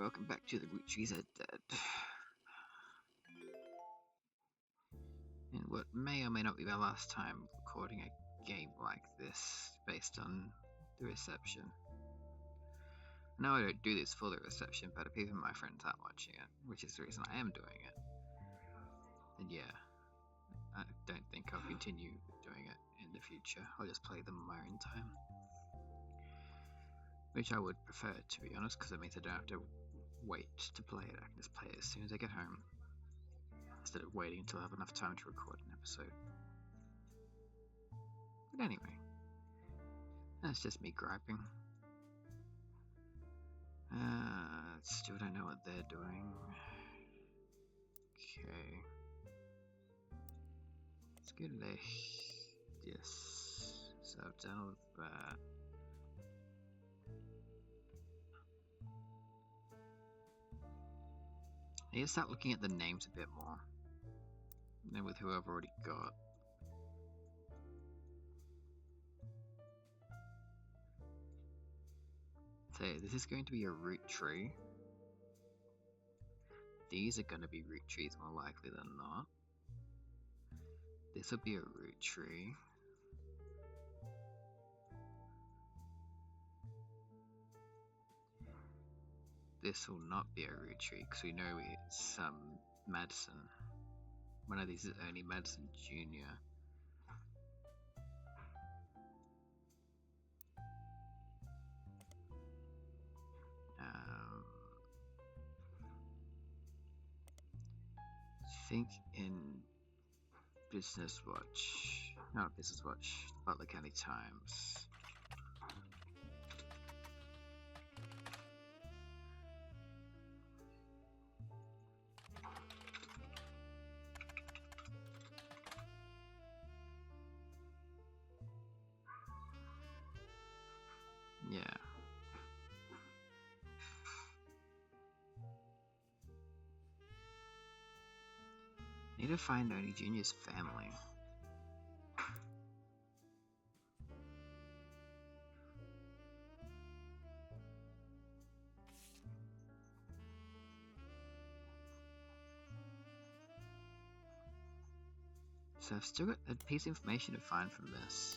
welcome back to the Roottrees are dead. And what may or may not be my last time recording a game like this, based on the reception. I know I don't do this for the reception, but if even my friends aren't watching it, which is the reason I am doing it, then yeah, I don't think I'll continue doing it in the future. I'll just play them on my own time. Which I would prefer, to be honest, because it means I don't have to wait to play it. I can just play it as soon as I get home, instead of waiting until I have enough time to record an episode. But anyway, that's just me griping. Still don't know what they're doing. Okay. Let's go to yes. So I've done all of that. I need to start looking at the names a bit more. And with who I've already got. So this is going to be a root tree. These are going to be root trees more likely than not. This will be a root tree. This will not be a root tree because we know it's Madison. One of these is only Madison Jr. I think in Business Watch, not Business Watch, Butler County Times. Yeah. Need to find Ernie Jr.'s family. So I've still got a piece of information to find from this.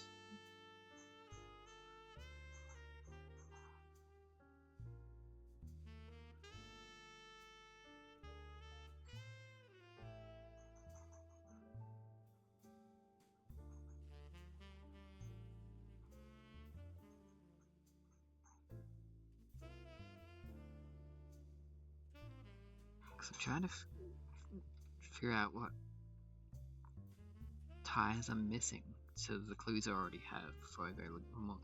Because I'm trying to figure out what ties I'm missing, so the clues I already have before I go look for more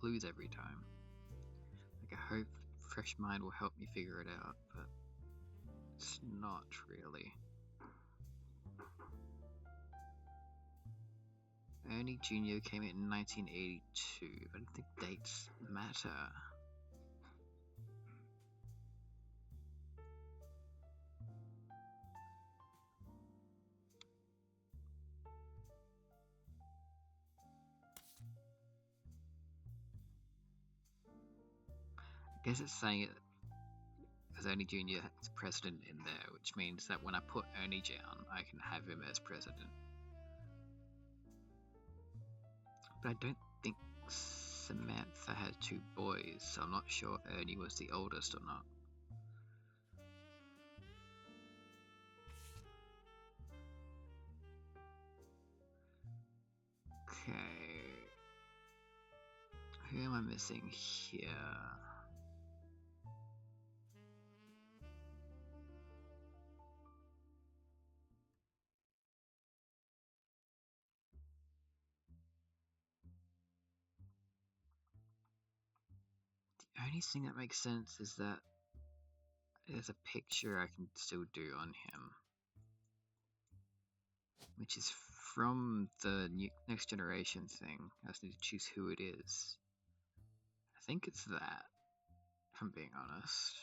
clues every time. Like, I hope fresh mind will help me figure it out, but it's not really. Ernie Jr. came in 1982. I don't think dates matter. I guess it's saying it as Ernie Jr. as president in there, which means that when I put Ernie down, I can have him as president. But I don't think Samantha had 2 boys, so I'm not sure if Ernie was the oldest or not. Okay. Who am I missing here? The only thing that makes sense is that there's a picture I can still do on him, which is from the Next Generation thing. I just need to choose who it is. I think it's that, if I'm being honest.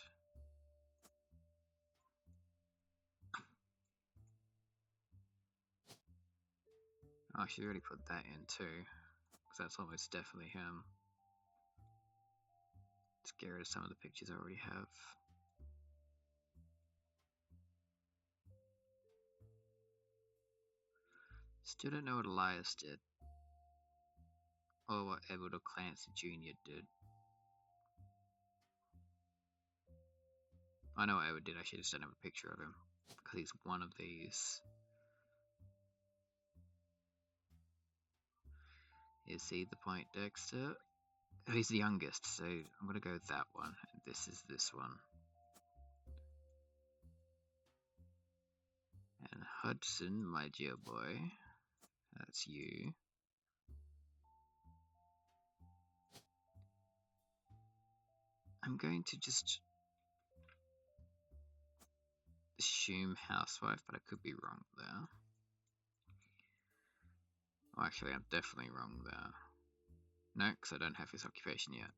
Oh, I should already put that in too, because that's almost definitely him. Let's get rid of some of the pictures I already have. Still don't know what Elias did. Or what Edward or Clancy Jr. did. I know what Edward did, I actually just don't have a picture of him. Because he's one of these. Is he the Point Dexter? Oh, he's the youngest, so I'm gonna go with that one. And this is this one. And Hudson, my dear boy. That's you. I'm going to just assume housewife, but I could be wrong there. Oh, actually, I'm definitely wrong there. No, because I don't have his occupation yet.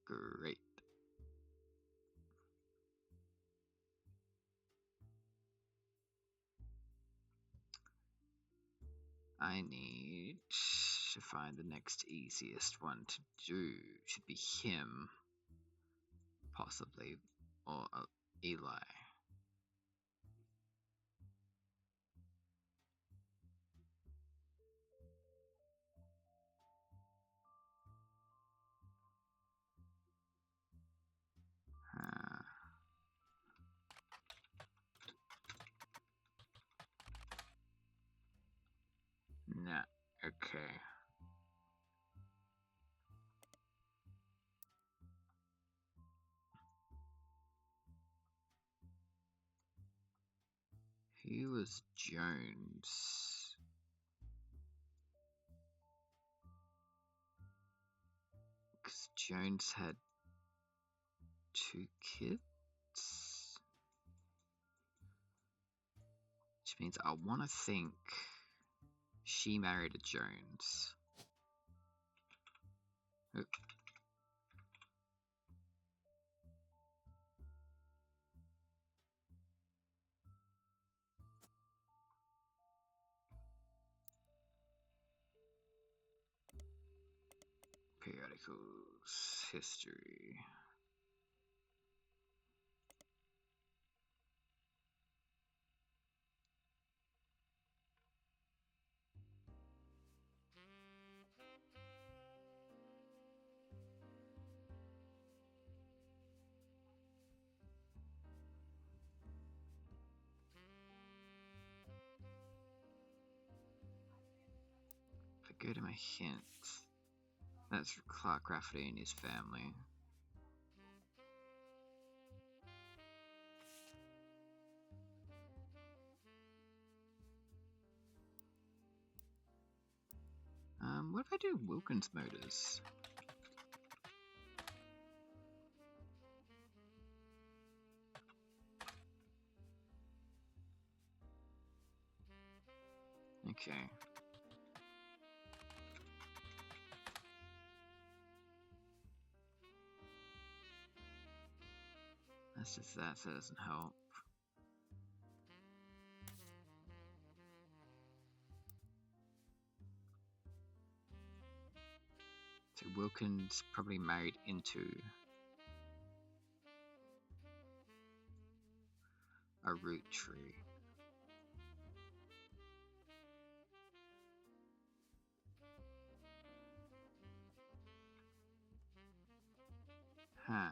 Great. I need to find the next easiest one to do. Should be him, possibly, or Eli. Nah, okay. He was Jones. Because Jones had 2 kids? Which means I want to think she married a Jones. Oh. Periodicals, history. If I go to my hints, that's Clark Rafferty and his family. What if I do Wilkins Motors? Okay. That's just that, so it doesn't help. So Wilkins probably married into a Roottrees. Huh.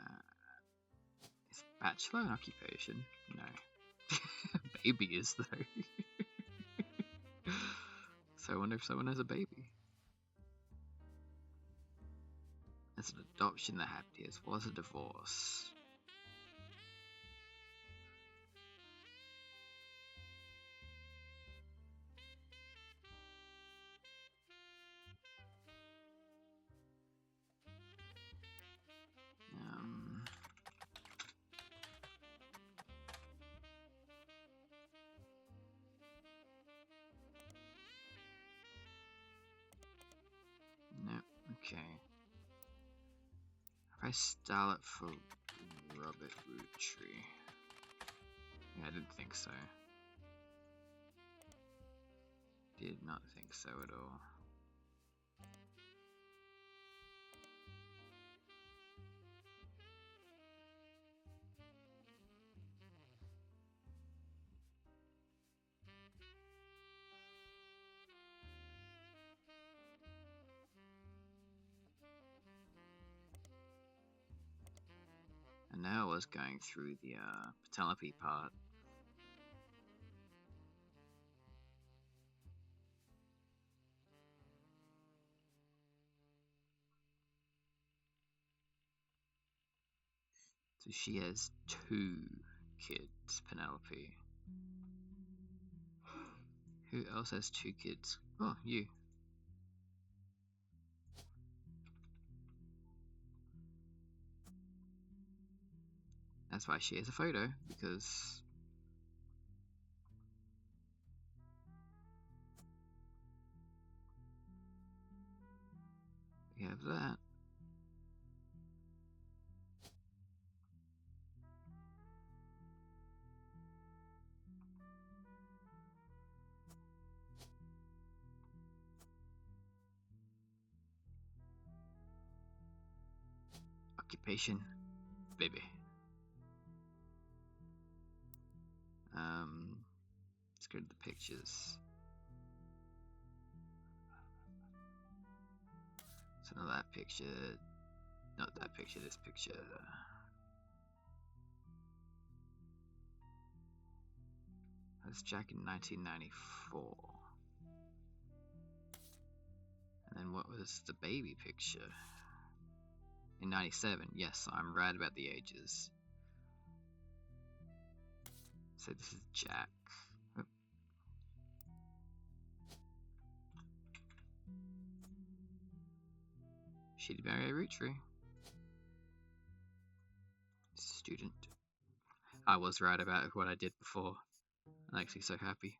Is bachelor an occupation? No. Baby is though. So I wonder if someone has a baby. There's an adoption that happened here. It was a divorce. No, okay. If I style it for Robert Roottrees. Yeah, I didn't think so. Did not think so at all. now I was going through the Penelope part. So she has 2 kids, Penelope. Who else has 2 kids? Oh, you. That's why she has a photo, because we have that. Occupation, baby. Let's go to the pictures. So not that picture, not that picture, this picture. That's Jack in 1994. And then what was the baby picture? In 97, yes, I'm right about the ages. So this is Jack. Oh. She'd marry a Rootree. Student. I was right about what I did before. I'm actually so happy.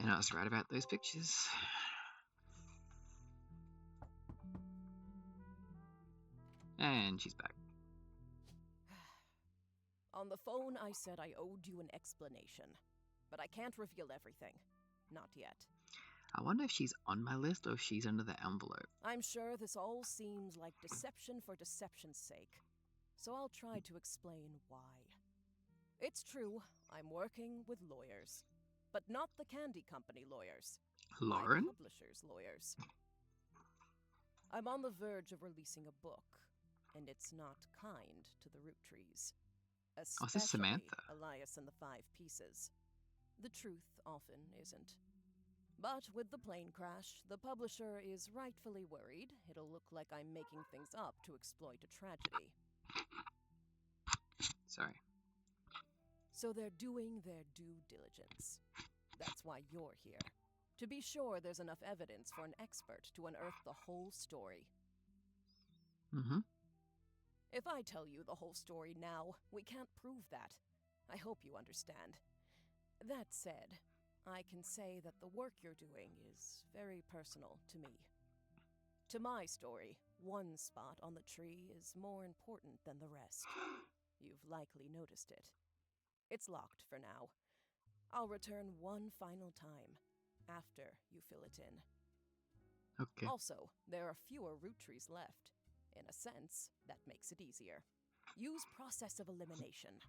And I was right about those pictures. And she's back. On the phone, I said I owed you an explanation. But I can't reveal everything. Not yet. I wonder if she's on my list or if she's under the envelope. I'm sure this all seems like deception for deception's sake. So I'll try to explain why. It's true, I'm working with lawyers. But not the candy company lawyers. Lauren? My publisher's lawyers. I'm on the verge of releasing a book, and it's not kind to the Roottrees. Oh, is this Samantha? Elias and the 5 Pieces. The truth often isn't. But with the plane crash, the publisher is rightfully worried it'll look like I'm making things up to exploit a tragedy. Sorry. So they're doing their due diligence. That's why you're here. To be sure there's enough evidence for an expert to unearth the whole story. Mm-hmm. If I tell you the whole story now, we can't prove that. I hope you understand. That said, I can say that the work you're doing is very personal to me. To my story, one spot on the tree is more important than the rest. You've likely noticed it. It's locked for now. I'll return one final time, after you fill it in. Okay. Also, there are fewer Roottrees left. In a sense, that makes it easier. Use process of elimination.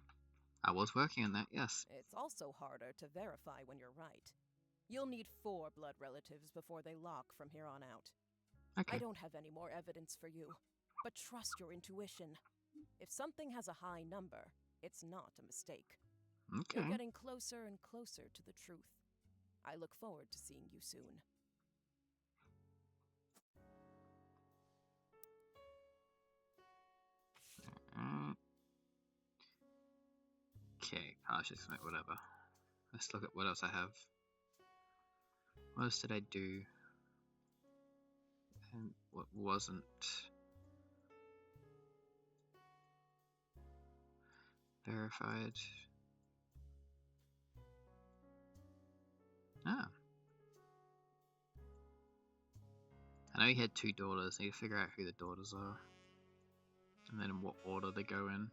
I was working on that, yes. It's also harder to verify when you're right. You'll need 4 blood relatives before they lock from here on out. Okay. I don't have any more evidence for you, but trust your intuition. If something has a high number, it's not a mistake. Okay. You're getting closer and closer to the truth. I look forward to seeing you soon. Okay, cautious, whatever. Let's look at what else I have. What else did I do? And what wasn't? Verified. Ah. I know he had 2 daughters. I need to figure out who the daughters are. And then in what order they go in.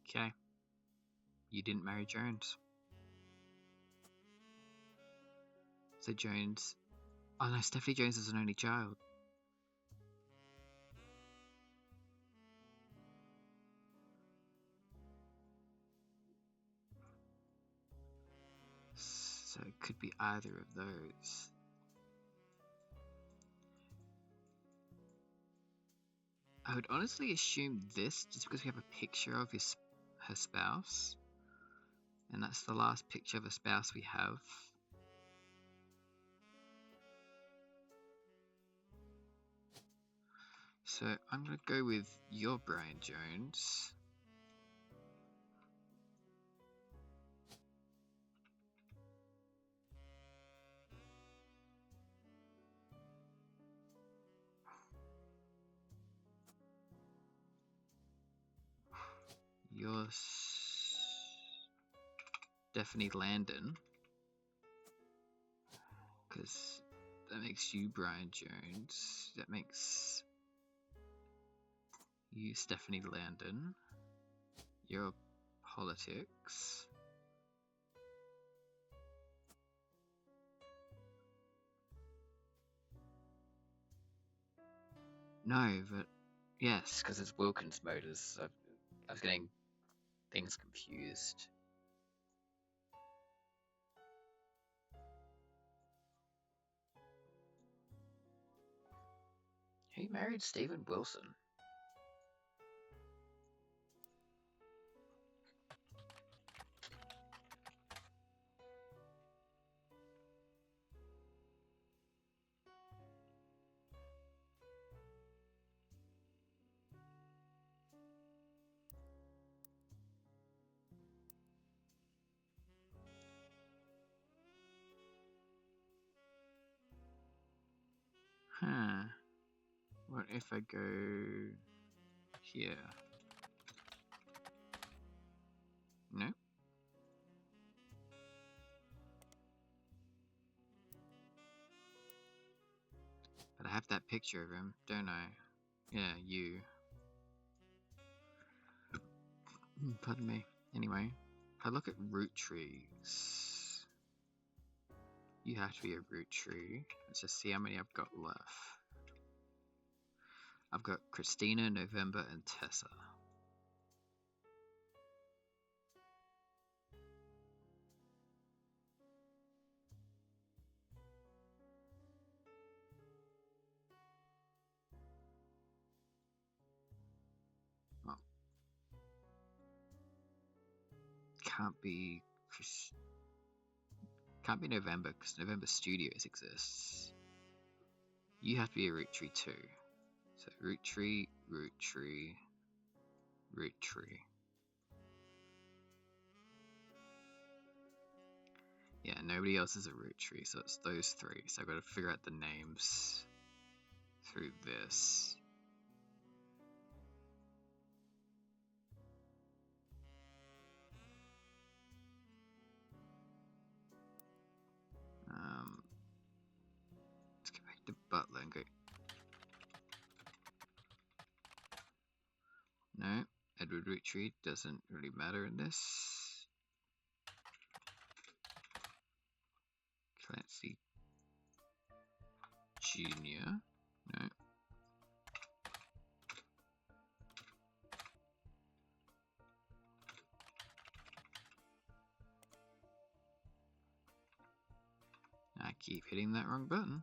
Okay. You didn't marry Jones. So Jones... Oh no, Stephanie Jones is an only child. So it could be either of those. I would honestly assume this, just because we have a picture of her spouse. And that's the last picture of a spouse we have. So I'm going to go with your Brian Jones. You're Stephanie Landon. Because that makes you Brian Jones. That makes you Stephanie Landon. You're politics. No, but yes, because it's Wilkins Motors. I was getting things confused. He married Stephen Wilson. Huh. What if I go here? No? But I have that picture of him, don't I? Yeah, you. Pardon me. Anyway, if I look at Roottrees, you have to be a root tree. Let's just see how many I've got left. I've got Christina, November, and Tessa. Well, can't be November because November Studios exists. You have to be a root tree too. So root tree, root tree, root tree. Yeah, nobody else is a root tree, so it's those three. So I've got to figure out the names through this. Let's go back to Butler and go. No, Edward Rootree doesn't really matter in this. Clancy Jr. No. I keep hitting that wrong button.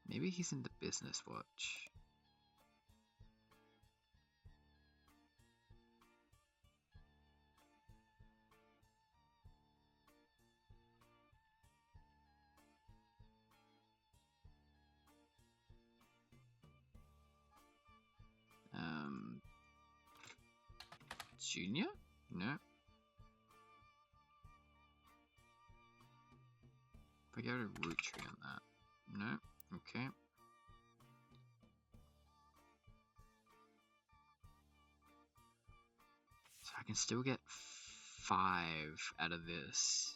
Maybe he's in the business watch. Junior? No. If I go to root tree on that. No. Okay. So I can still get 5 out of this.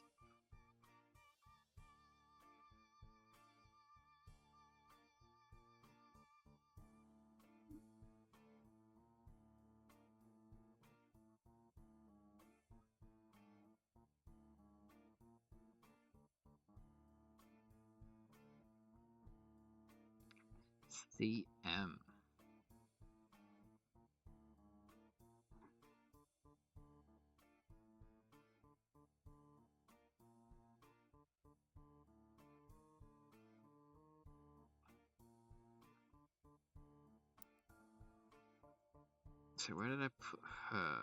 CM. So where did I put her?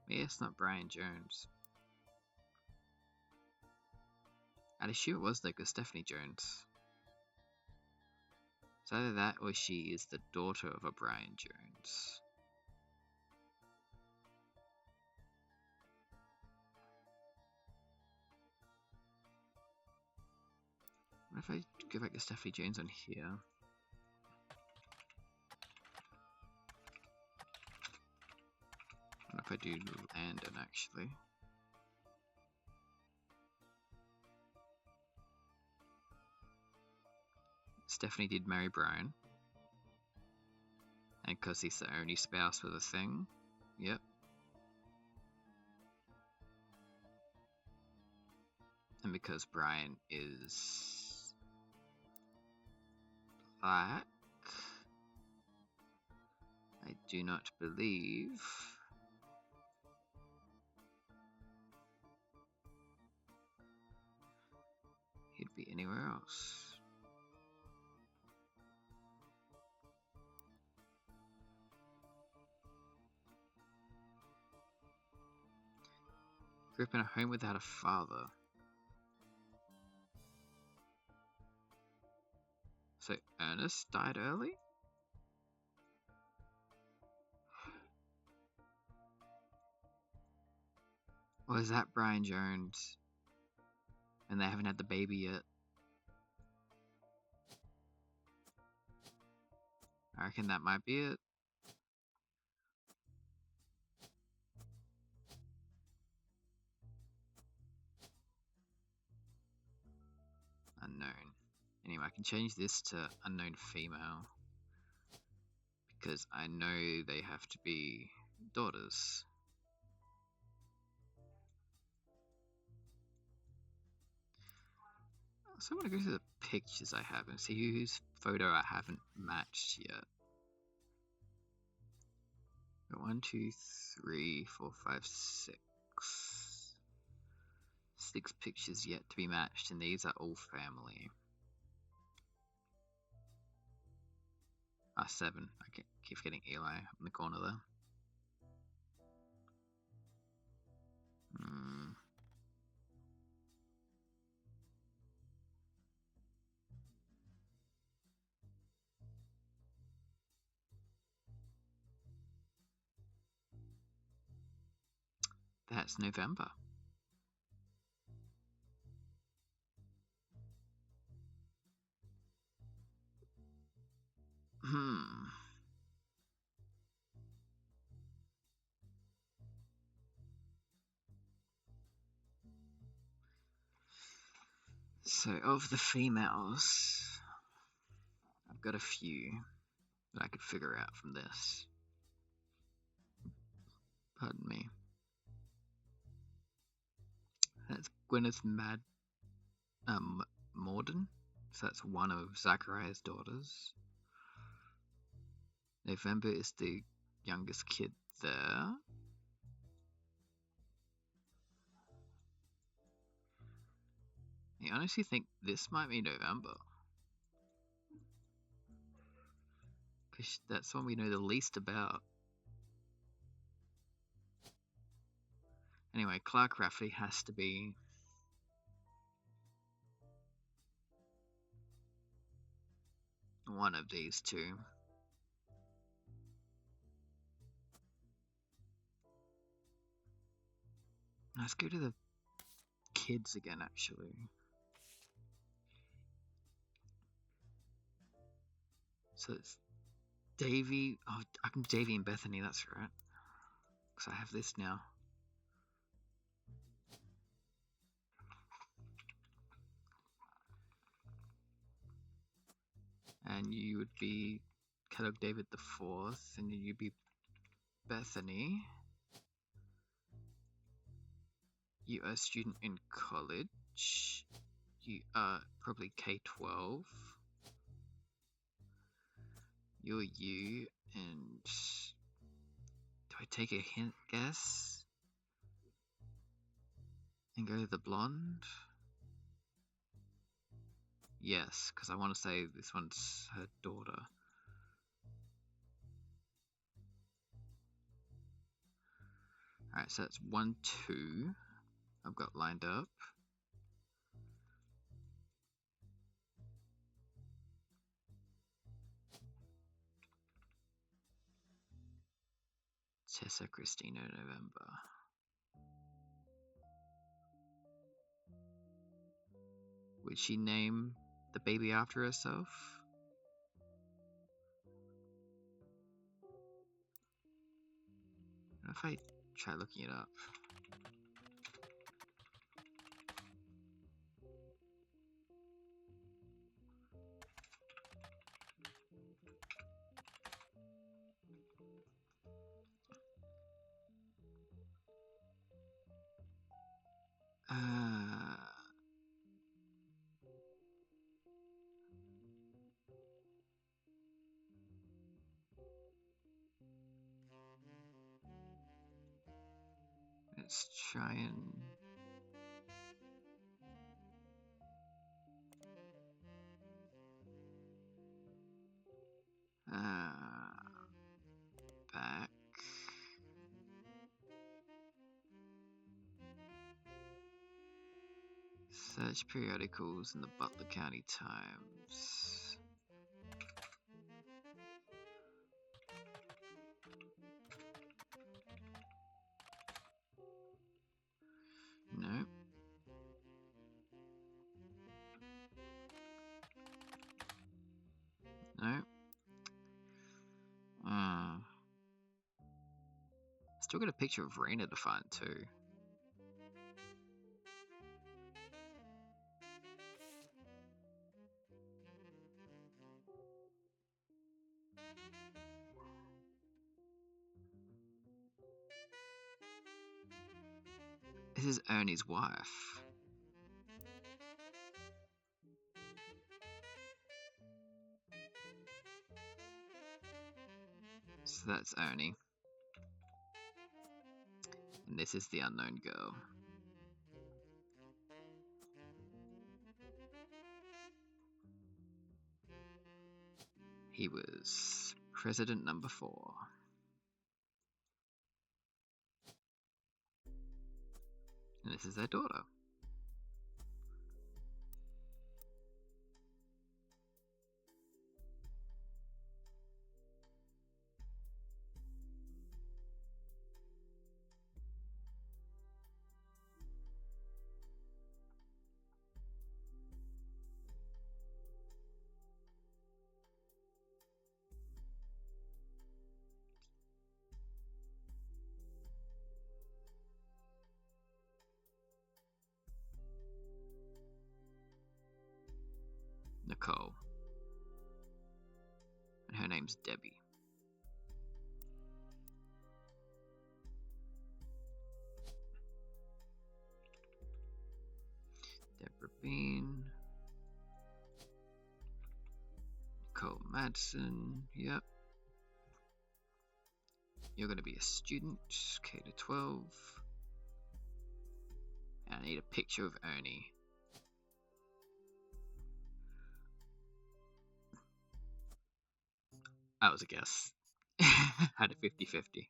Yeah, it's not Brian Jones. I'd assume it was though, because Stephanie Jones. It's either that or she is the daughter of a Brian Jones. What if I go back to Stephanie Jones on here? What if I do Landon actually? Stephanie did marry Brian. And because he's the only spouse with a thing. Yep. And because Brian is black, I do not believe he'd be anywhere else. Grew up in a home without a father. So Ernest died early? Or is that Brian Jones? And they haven't had the baby yet? I reckon that might be it. Unknown. Anyway, I can change this to unknown female. Because I know they have to be daughters. So I want to go through the pictures I have and see whose photo I haven't matched yet. Got 1, 2, 3, 4, 5, 6. 6 pictures yet to be matched, and these are all family. 7. I keep getting Eli in the corner there. That's November. So, of the females, I've got a few that I could figure out from this. Pardon me. That's Gwyneth Morden. So that's one of Zachariah's daughters. November is the youngest kid there. I honestly think this might be November. Because that's one we know the least about. Anyway, Clark Rafferty has to be one of these two. Let's go to the kids again, actually. So it's Davy. Oh, I can Davy and Bethany, that's right. Because I have this now. And you would be Kellogg David the Fourth, and then you'd be Bethany. You are a student in college. You are probably K-12. You're you, and do I take a hint guess and go to the blonde? Yes, because I want to say this one's her daughter. Alright, so that's 1, 2 I've got lined up. Tessa Christina November. Would she name the baby after herself? What if I try looking it up? Let's try and... back. Search periodicals in the Butler County Times. No. No. Still got a picture of Raina to find too. This is Ernie's wife. So that's Ernie. And this is the unknown girl. He was president number 4. And this is their daughter. Nicole. And her name's Debbie. Deborah Bean. Nicole Madsen. Yep. You're going to be a student, K to 12. And I need a picture of Ernie. That was a guess. Had a 50-50.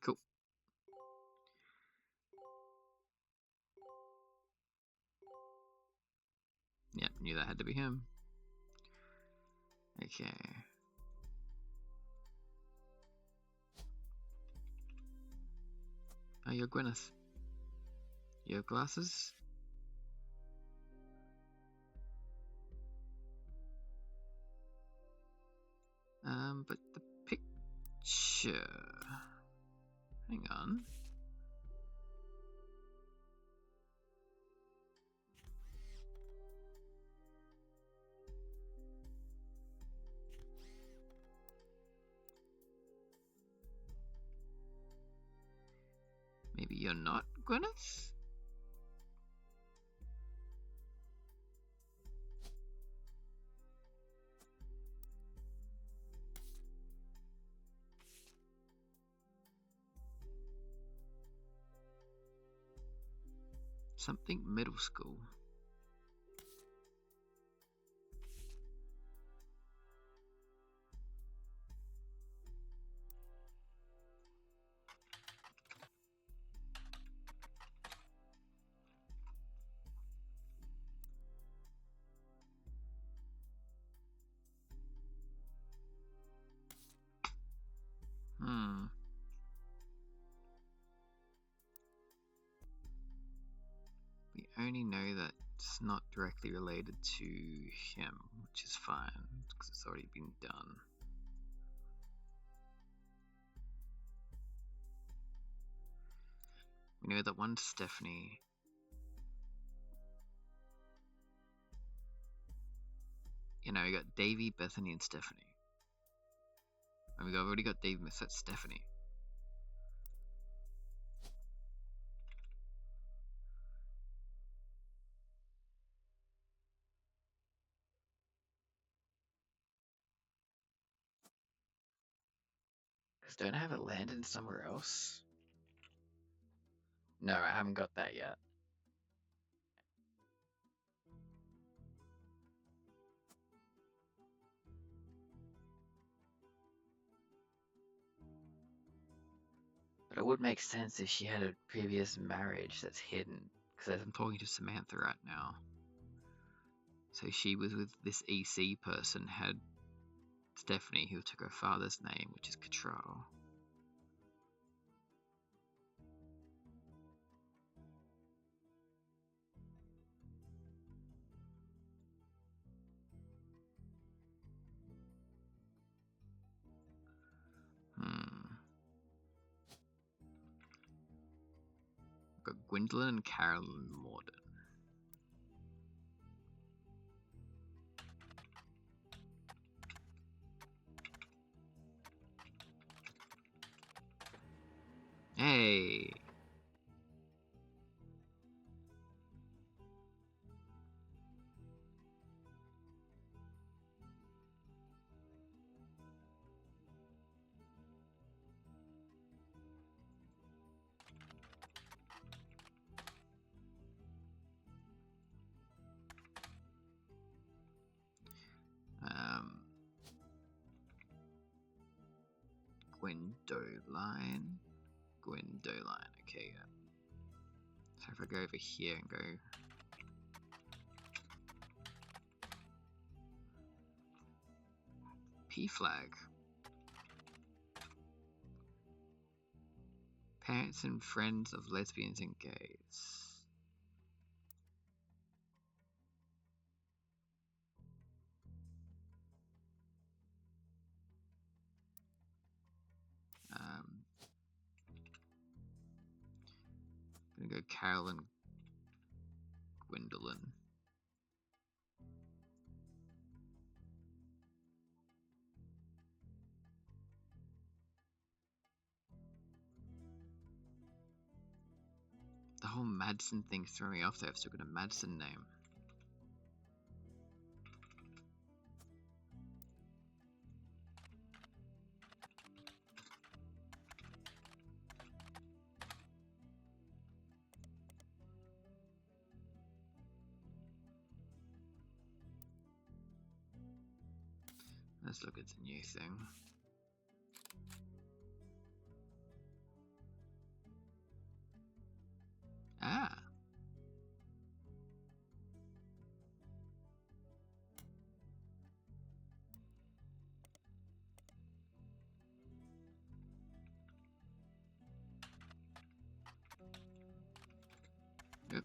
Cool. Yep, knew that had to be him. Okay. Oh, you're Gwyneth. You have glasses? But the picture... Hang on. Gwyneth? Something middle school. We only know that it's not directly related to him, which is fine, because it's already been done. We know that one's Stephanie. You know, we got Davy, Bethany, and Stephanie. And we've already got Davy, so that's Stephanie. Don't I have it landed somewhere else? No, I haven't got that yet. But it would make sense if she had a previous marriage that's hidden, because I'm talking to Samantha right now. So she was with this EC person, had Stephanie, who took her father's name, which is Cottrell. Got Gwendolyn and Carolyn Morden. Hey! Gwendoline, okay, yeah. So if I go over here and go... P flag. Parents and friends of lesbians and gays. I'm gonna go Carolyn Gwendolyn. The whole Madsen thing threw me off there. I've still got a Madsen name. Let's look at the new thing. Ah. Yep.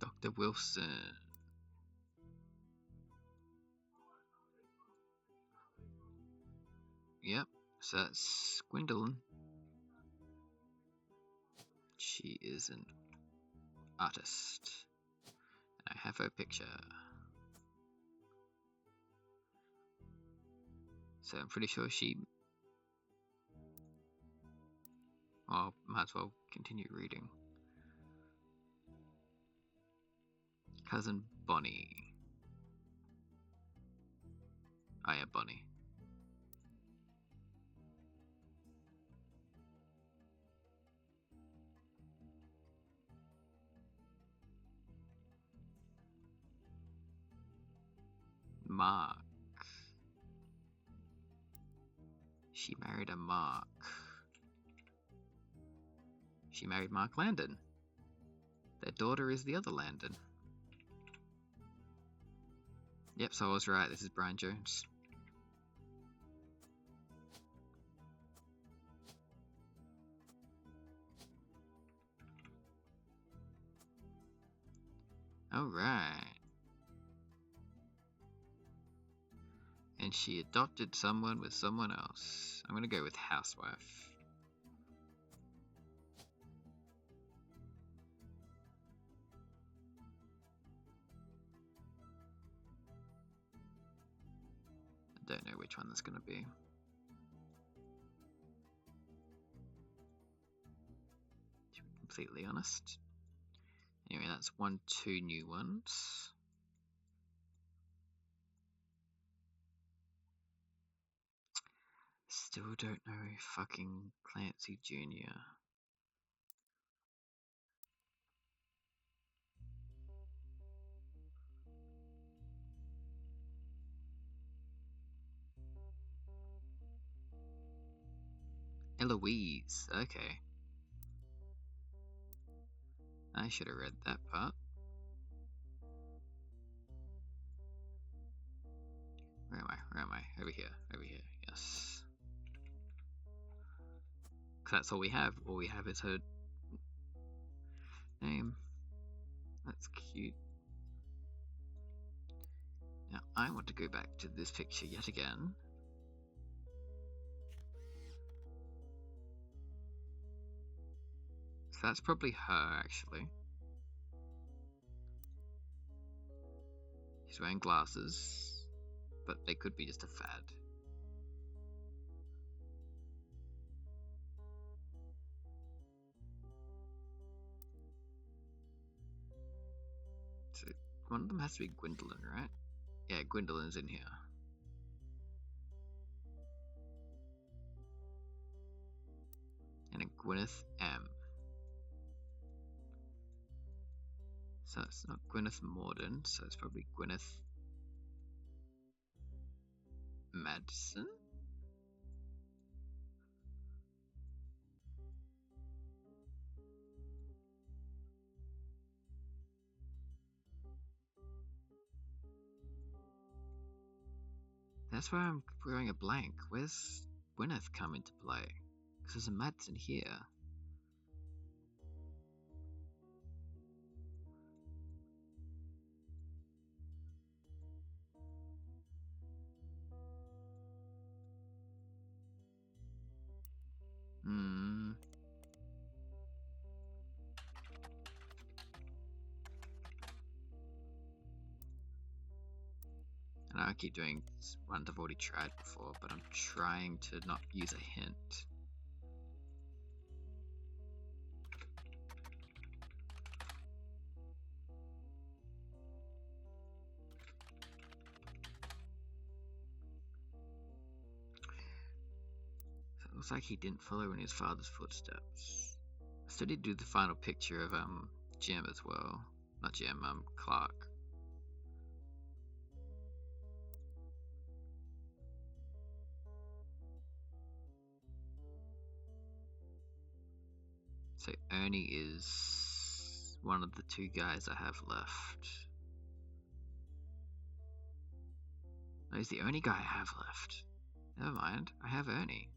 Dr. Wilson. Yep, so that's Gwendolyn. She is an artist. And I have her picture. So I'm pretty sure she... Well, might as well continue reading. Cousin Bonnie. Oh yeah, Bonnie. Mark. She married a Mark. She married Mark Landon. Their daughter is the other Landon. Yep, so I was right. This is Brian Jones. Alright. And she adopted someone with someone else. I'm gonna go with housewife. I don't know which one that's gonna be. To be completely honest. Anyway, that's 2 new ones. Still don't know fucking Clancy Jr. Eloise, okay. I should have read that part. Where am I? Where am I? Over here. Over here. Yes. Cause that's all we have. All we have is her name. That's cute. Now I want to go back to this picture yet again. So that's probably her, actually. She's wearing glasses, but they could be just a fad. So one of them has to be Gwendolyn, right? Yeah, Gwendolyn's in here. And a Gwyneth M. So it's not Gwyneth Morden, so it's probably Gwyneth Madsen? That's where I'm throwing a blank. Where's Gwyneth come into play? Because there's a Madsen here. Hmm. And I keep doing ones I've already tried before, but I'm trying to not use a hint. So it looks like he didn't follow in his father's footsteps. I still did do the final picture of Jim as well. Not Jim, Clark. So Ernie is one of the 2 guys I have left. No, he's the only guy I have left. Never mind, I have Ernie.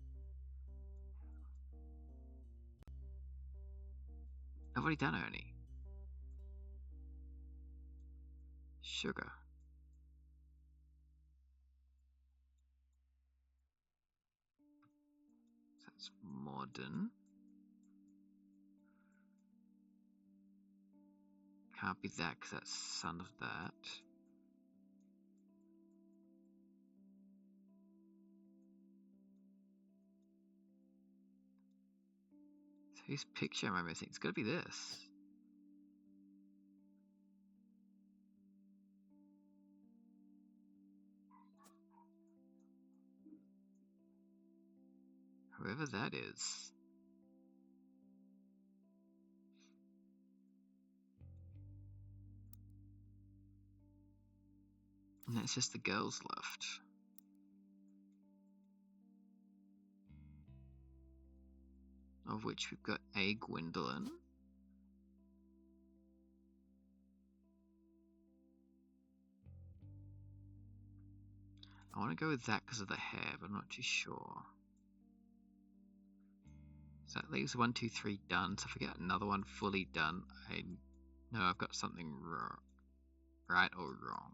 I've already done Ernie. Sugar. So that's Morden. Can't be that because that's son of that. So whose picture am I missing? It's gotta be this. Whoever that is. And that's just the girls left. Of which we've got a Gwendolyn. I want to go with that because of the hair, but I'm not too sure. So that leaves 1, 2, 3 done. So if I get another one fully done, I know I've got something wrong, right or wrong.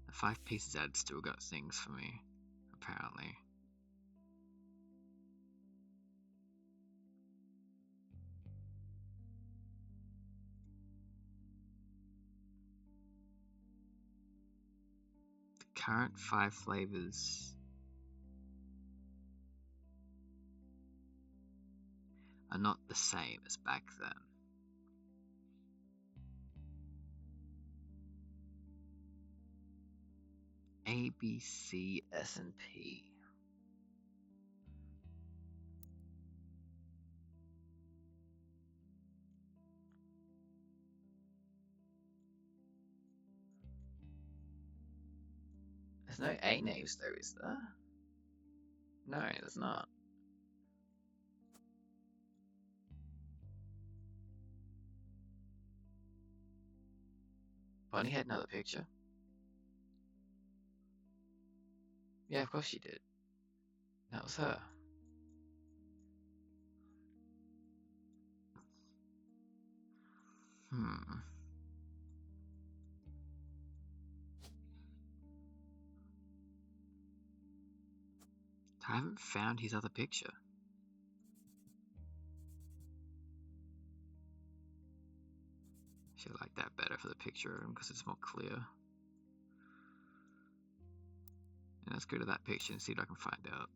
The 5 pieces ad still got things for me, apparently. The current 5 flavors are not the same as back then. A, B, C, S, and P. There's no A names though, is there? No, there's not. Bonnie had another picture. Yeah, of course she did. That was her. I haven't found his other picture. Should like that better for the picture of him because it's more clear. And let's go to that picture and see what I can find out.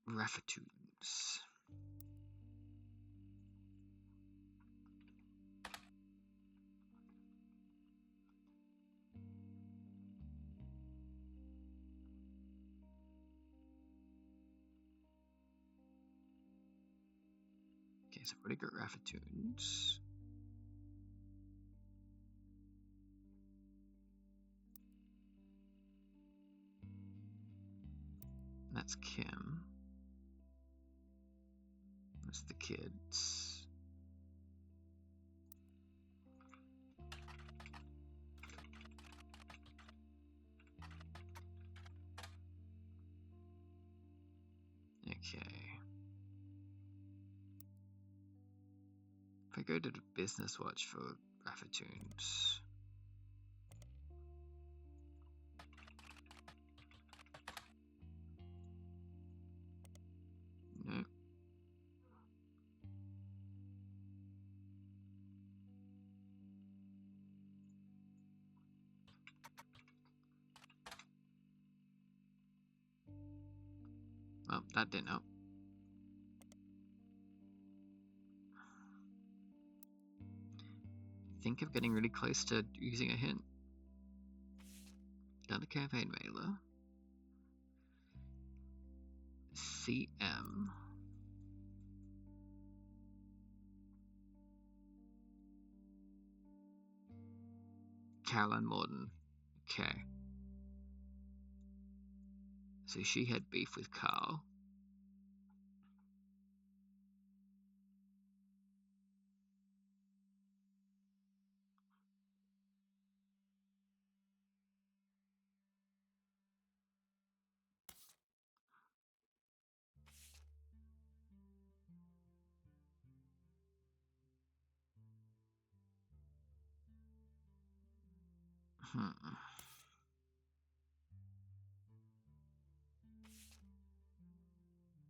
Raffatoons. Okay, so I've already got Raffatoons. That's Kim. That's the kids. Okay. If I go to the business watch for Raffatoons. No. Well, that didn't help. I think I'm getting really close to using a hint. Done the campaign mailer. CM. Caroline Morden. Okay. So she had beef with Carl. Hmm.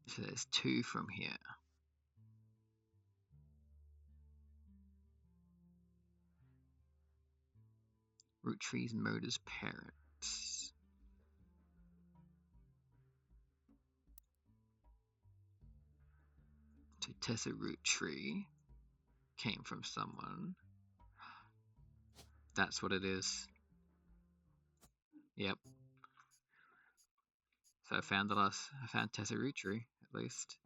So there's 2 from here. Roottrees Motors parents. So Tessa Roottree came from someone. That's what it is. Yep. So I found Tessa Roottree, at least.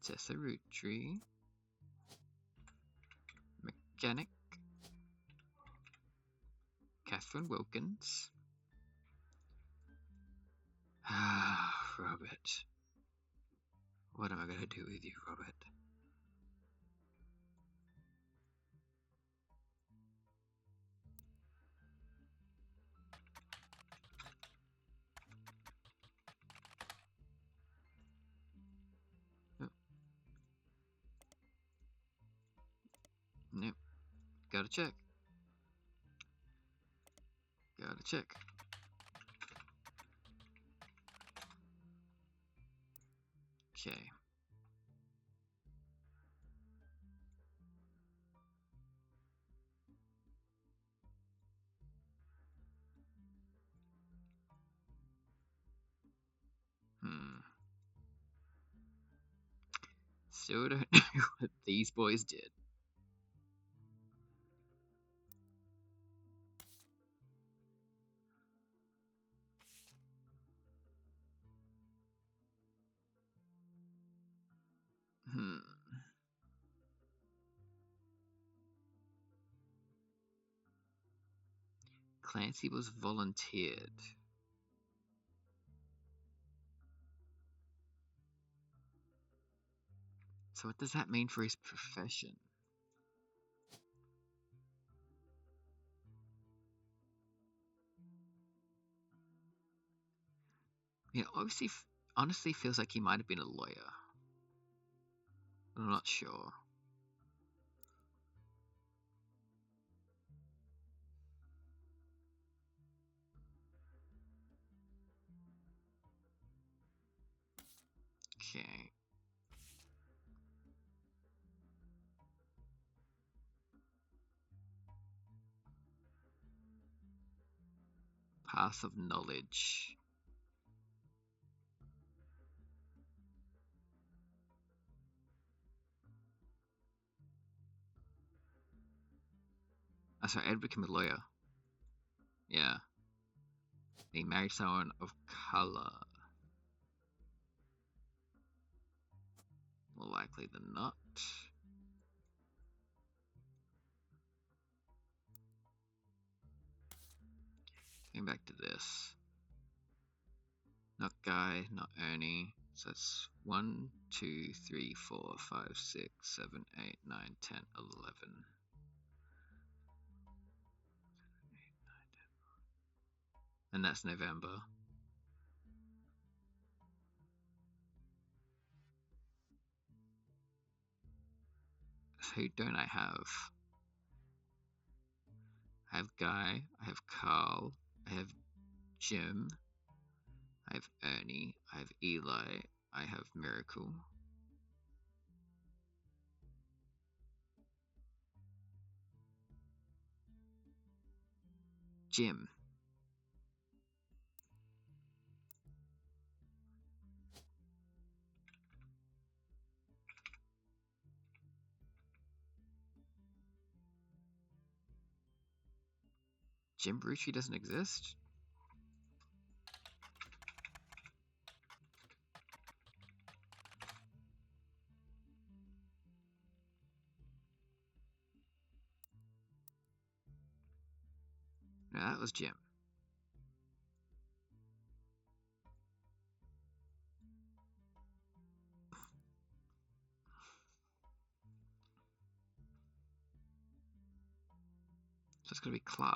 Tessa Roottree. Mechanic. Catherine Wilkins. Ah, Robert. What am I gonna do with you, Robert? Oh. Nope. Gotta check. Gotta check. Okay. Still don't know what these boys did. Clancy was volunteered. So what does that mean for his profession? Yeah, obviously, honestly feels like he might have been a lawyer. I'm not sure. Okay. Path of knowledge. Oh, sorry, Ed became a lawyer. Yeah. He married someone of color. More likely than not. Going back to this. Not Guy, not Ernie. So that's 1, 2, 3, 4, 5, 6, 7, 8, 9, 10, 11. And that's November. So who don't I have? I have Guy, I have Carl, I have Jim, I have Ernie, I have Eli, I have Miracle. Jim. Jim Brucci doesn't exist? No, that was Jim. So it's gonna be Clark.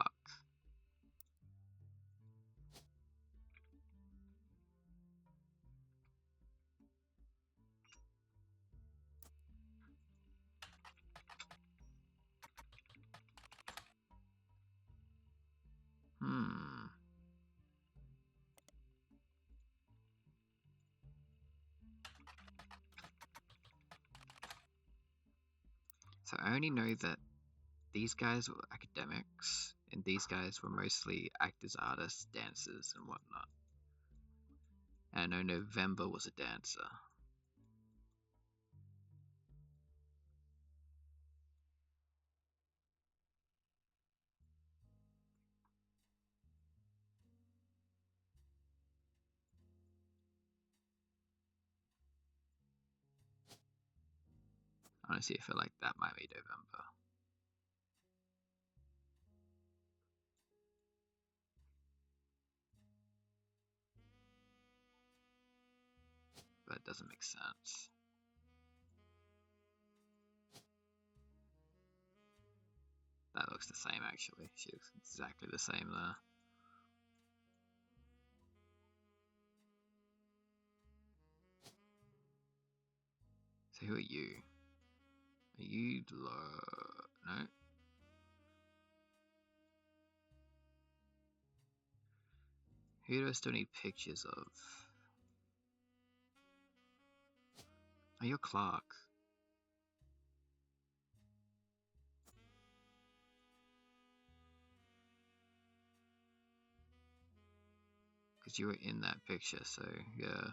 Hmm. So I only know that these guys were academics, and these guys were mostly actors, artists, dancers, and whatnot. And I know November was a dancer. Honestly, I feel like that might be November. But it doesn't make sense. That looks the same, actually. She looks exactly the same there. So who are you? Are you no? Who do I still need pictures of? Oh, you're Clark. Because you were in that picture, so yeah.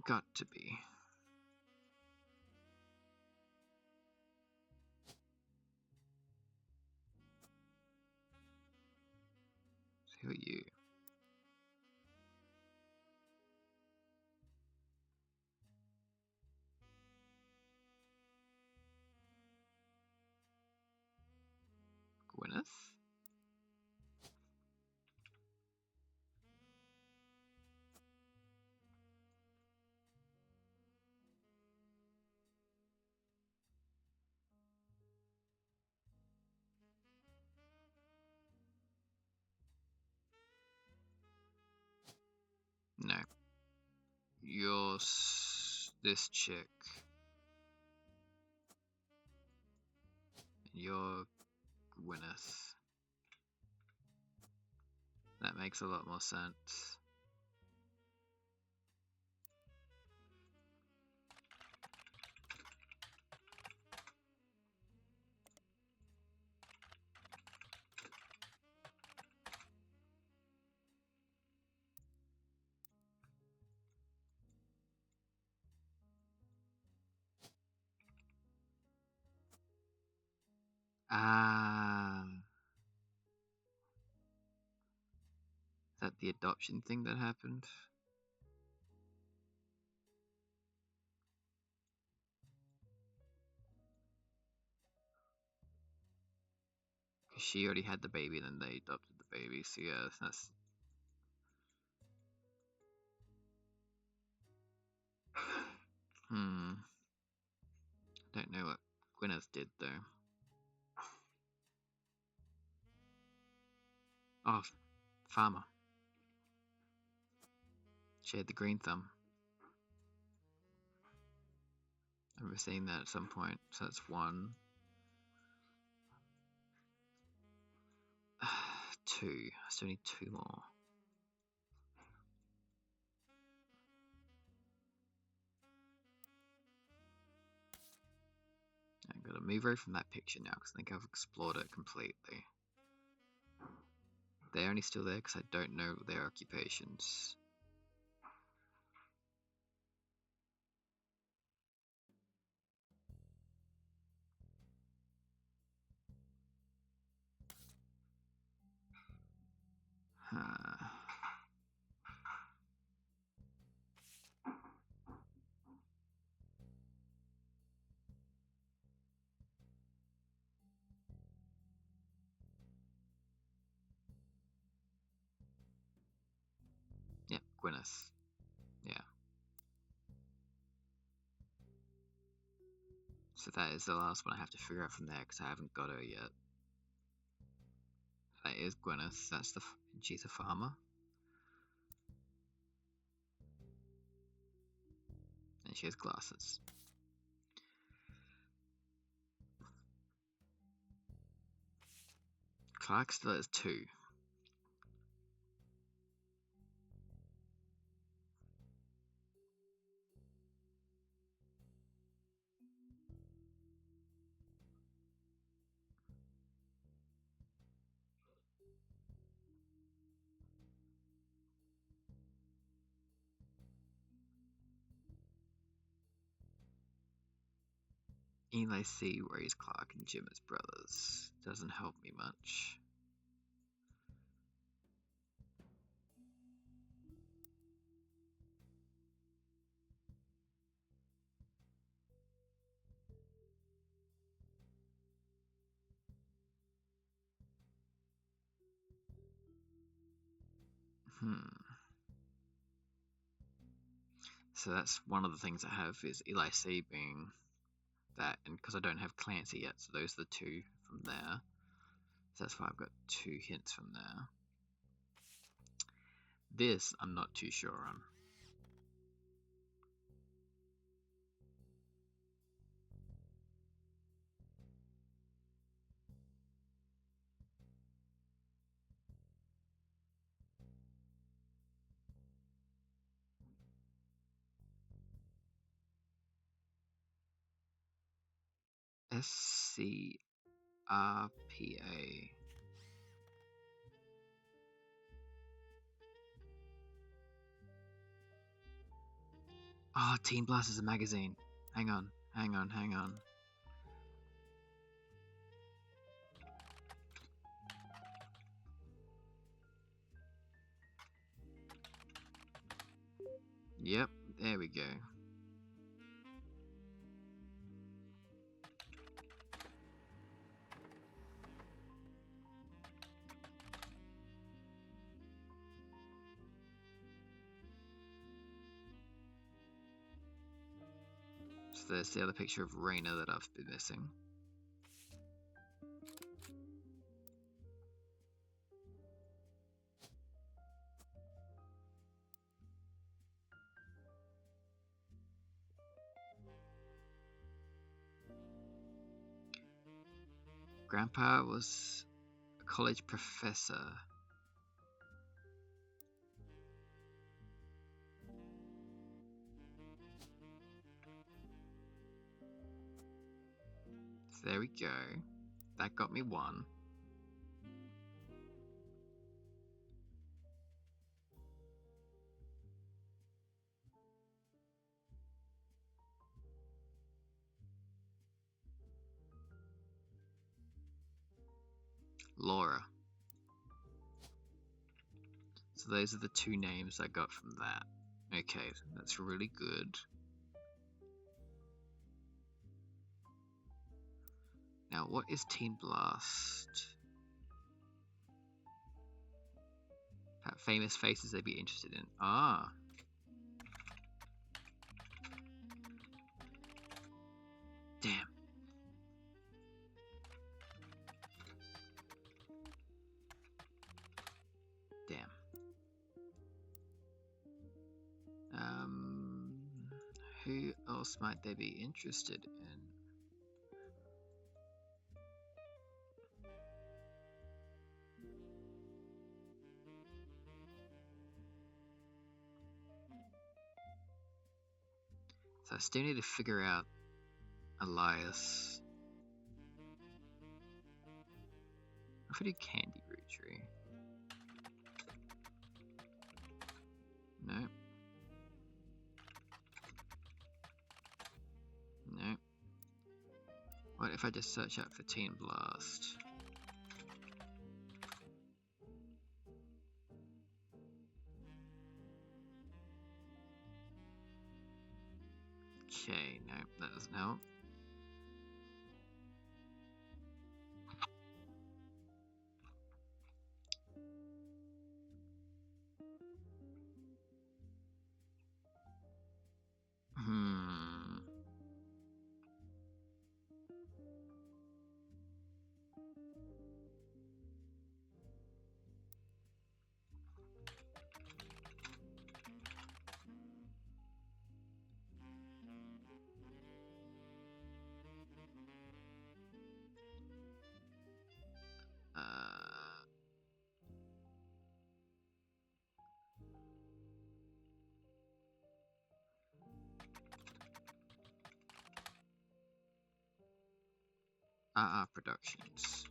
Got to be. So who are you? Gwyneth? No. You're this chick. And you're Gwyneth. That makes a lot more sense. Ah. Is that the adoption thing that happened? Because she already had the baby and then they adopted the baby, so yeah, that's... Don't know what Gwyneth did though. Oh, farmer. She had the green thumb. I remember seeing that at some point, so that's one. Two. I still need two more. I'm gonna move away from that picture now because I think I've explored it completely. They're only still there because I don't know their occupations. Huh. Gwyneth. Yeah. So that is the last one I have to figure out from there because I haven't got her yet. That is Gwyneth. She's a farmer. And she has glasses. Clark still has 2. Eli C. raised Clark and Jim as brothers. Doesn't help me much. So that's one of the things I have is Eli C being that, and because I don't have Clancy yet, so those are the 2 from there. So that's why I've got 2 hints from there. This I'm not too sure on. SCRPA. Oh, Teen Blast is a magazine. Hang on. Yep, there we go. So there's the other picture of Raina that I've been missing. Grandpa was a college professor. So there we go. That got me 1. Laura. So those are the 2 names I got from that. Okay, that's really good. Now, what is Teen Blast? Famous faces they'd be interested in. Ah. Damn. Who else might they be interested in? So I still need to figure out Elias. If I do Candy Roottrie. No. No. What if I just search out for Teen Blast? Okay, no, that doesn't help. Productions.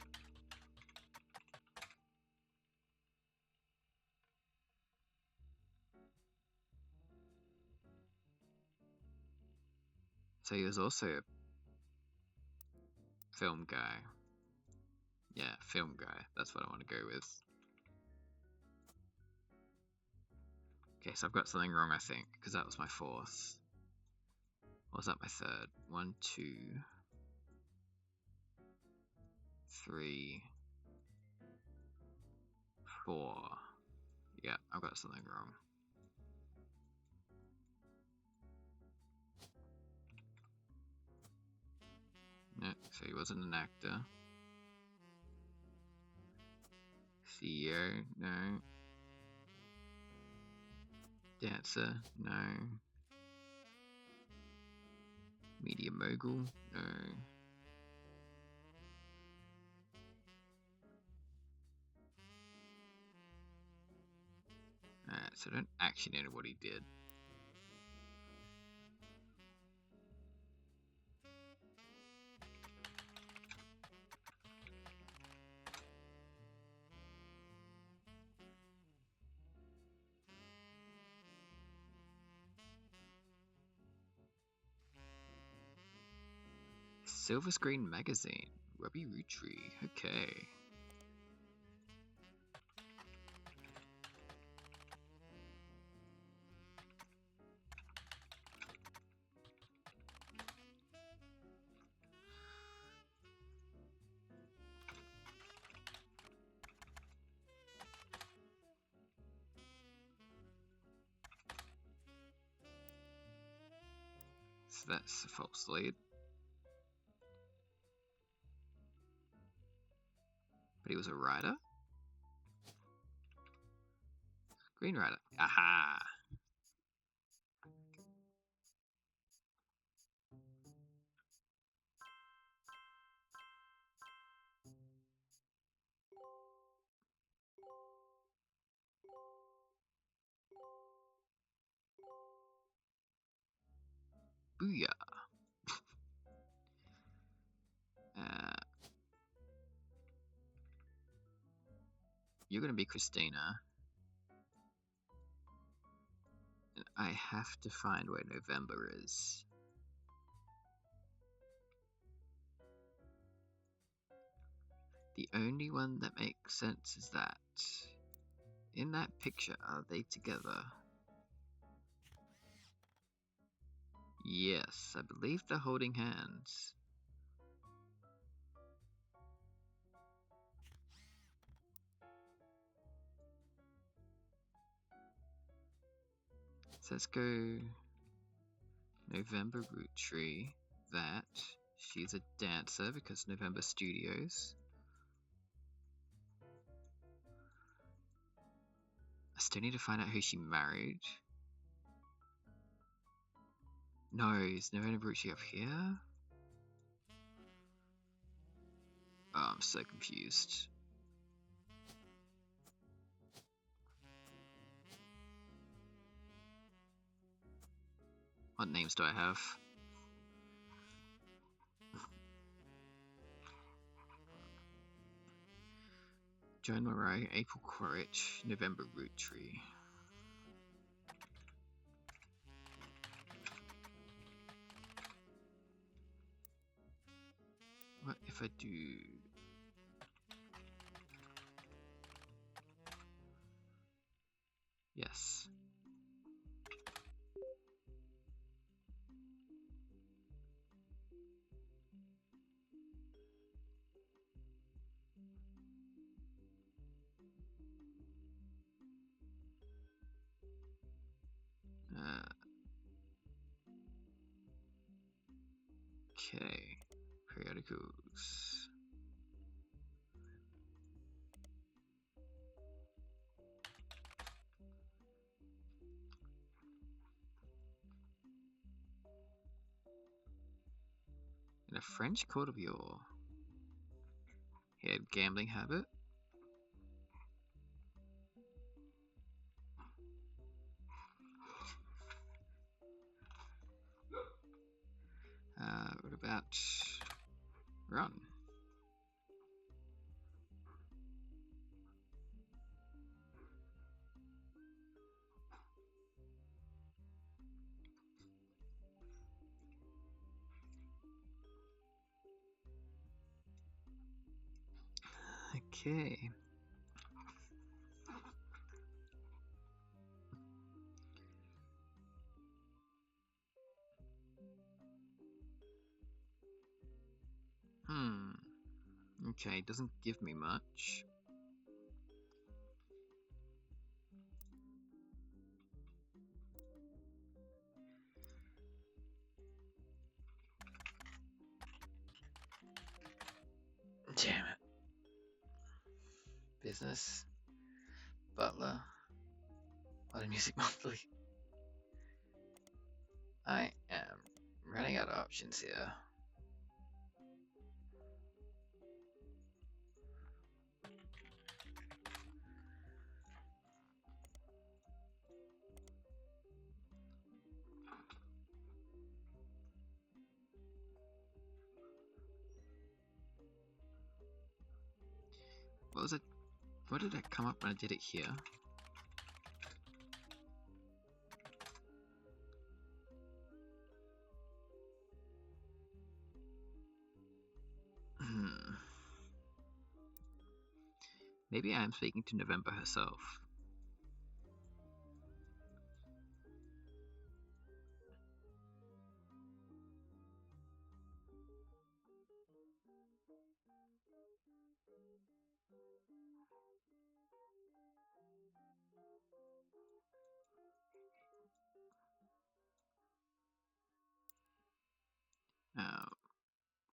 So he was also a film guy. Yeah, film guy. That's what I want to go with. Okay, so I've got something wrong, I think, because that was my fourth. Or was that my third? 1, 2, 3, 4. Yeah, I've got something wrong. No, so he wasn't an actor. CEO, no. Dancer, no. Media mogul, no. Alright, so I don't actually know what he did. Silver Screen Magazine, Robbie Roottrees, okay. So that's a false lead. But he was a writer? Screenwriter. Aha! Booyah! You're gonna be Christina. And I have to find where November is. The only one that makes sense is that. In that picture, are they together? Yes, I believe they're holding hands. So let's go November Roottrees. That she's a dancer because November Studios. I still need to find out who she married. No, is November Roottrees up here? Oh, I'm so confused. What names do I have? Joan Moreau, April Quaritch, November Roottrees. What if I do... Yes. Okay. Periodicals. In a French court of yore. He had gambling habit. What about run? Okay. Okay, doesn't give me much. Damn it. Business. Butler. Modern Music Monthly. I am running out of options here. What was it? What did that come up when I did it here? Maybe I am speaking to November herself.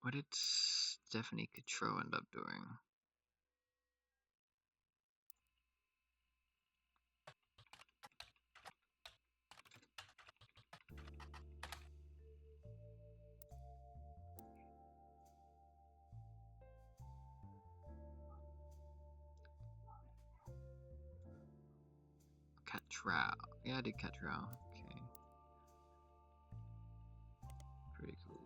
What did Stephanie Cotreau end up doing? Cotreau. Yeah, I did Cotreau. Okay. Pretty cool.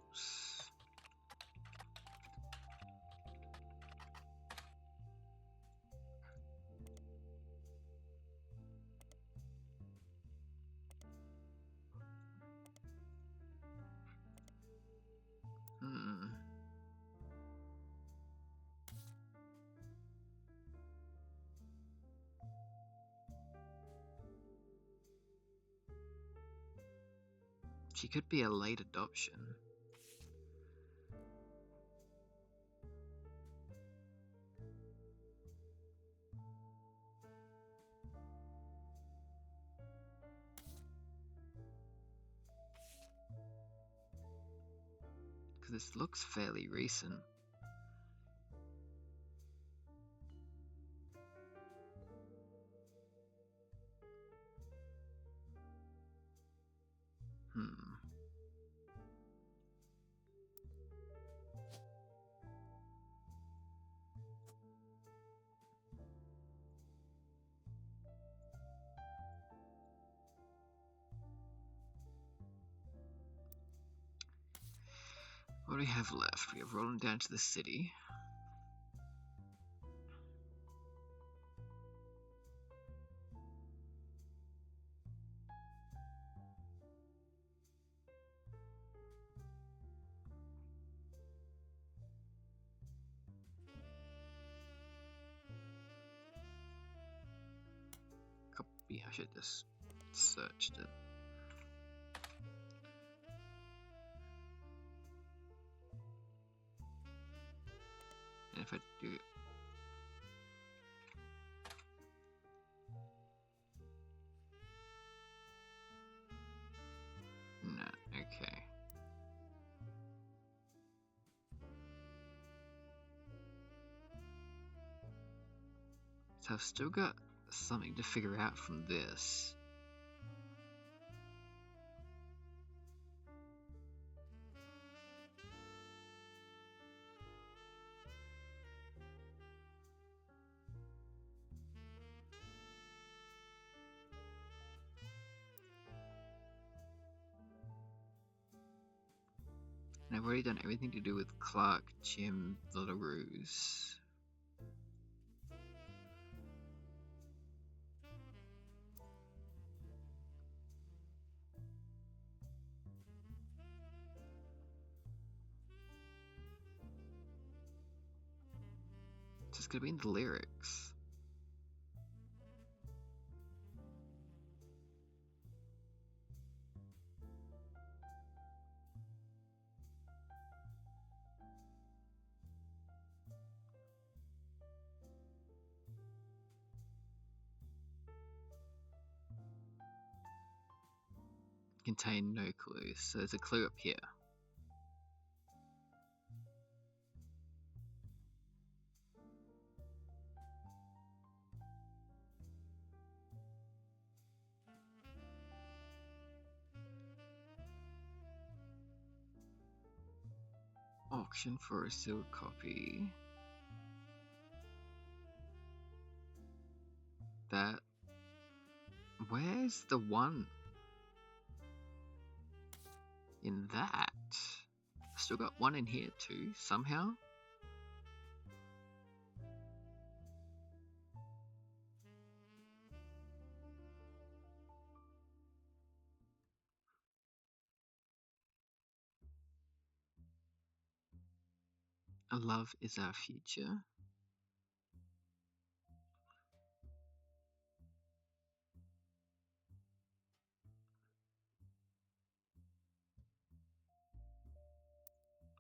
She could be a late adoption. Because this looks fairly recent. What do we have left? We have rolling down to the city. Copy. I should just searched it. And if I do no, okay. So I've still got something to figure out from this. And I've already done everything to do with Clark, Jim, the LaRues. It's just gonna be in the lyrics. Contain no clues. So there's a clue up here. Auction for a sealed copy. That. Where's the one in that? Still got one in here too, somehow. Love is our future.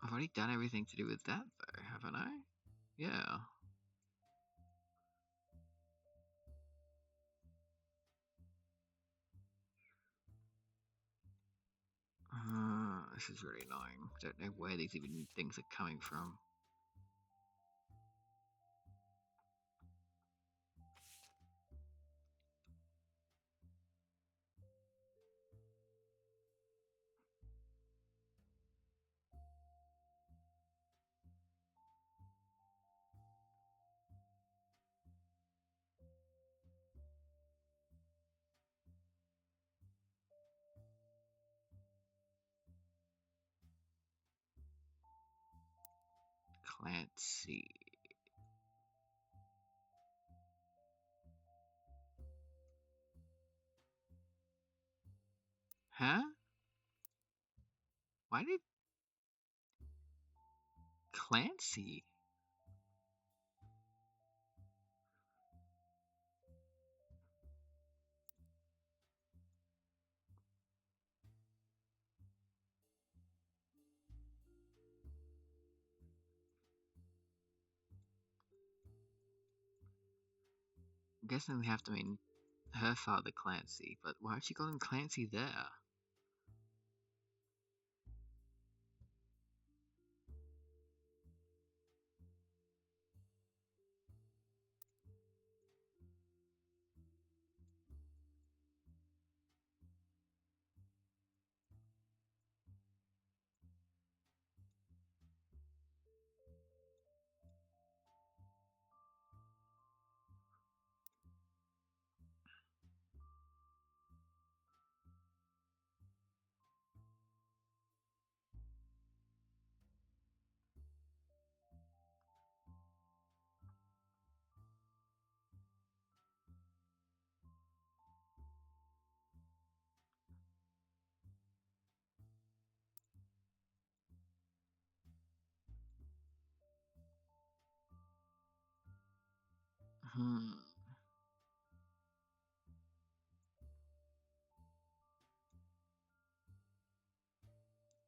I've already done everything to do with that though, haven't I? Yeah. This is really annoying. I don't know where these even things are coming from. Clancy. Huh? Why did Clancy? I'm guessing they have to mean her father Clancy, but why have she got him Clancy there? Hmm.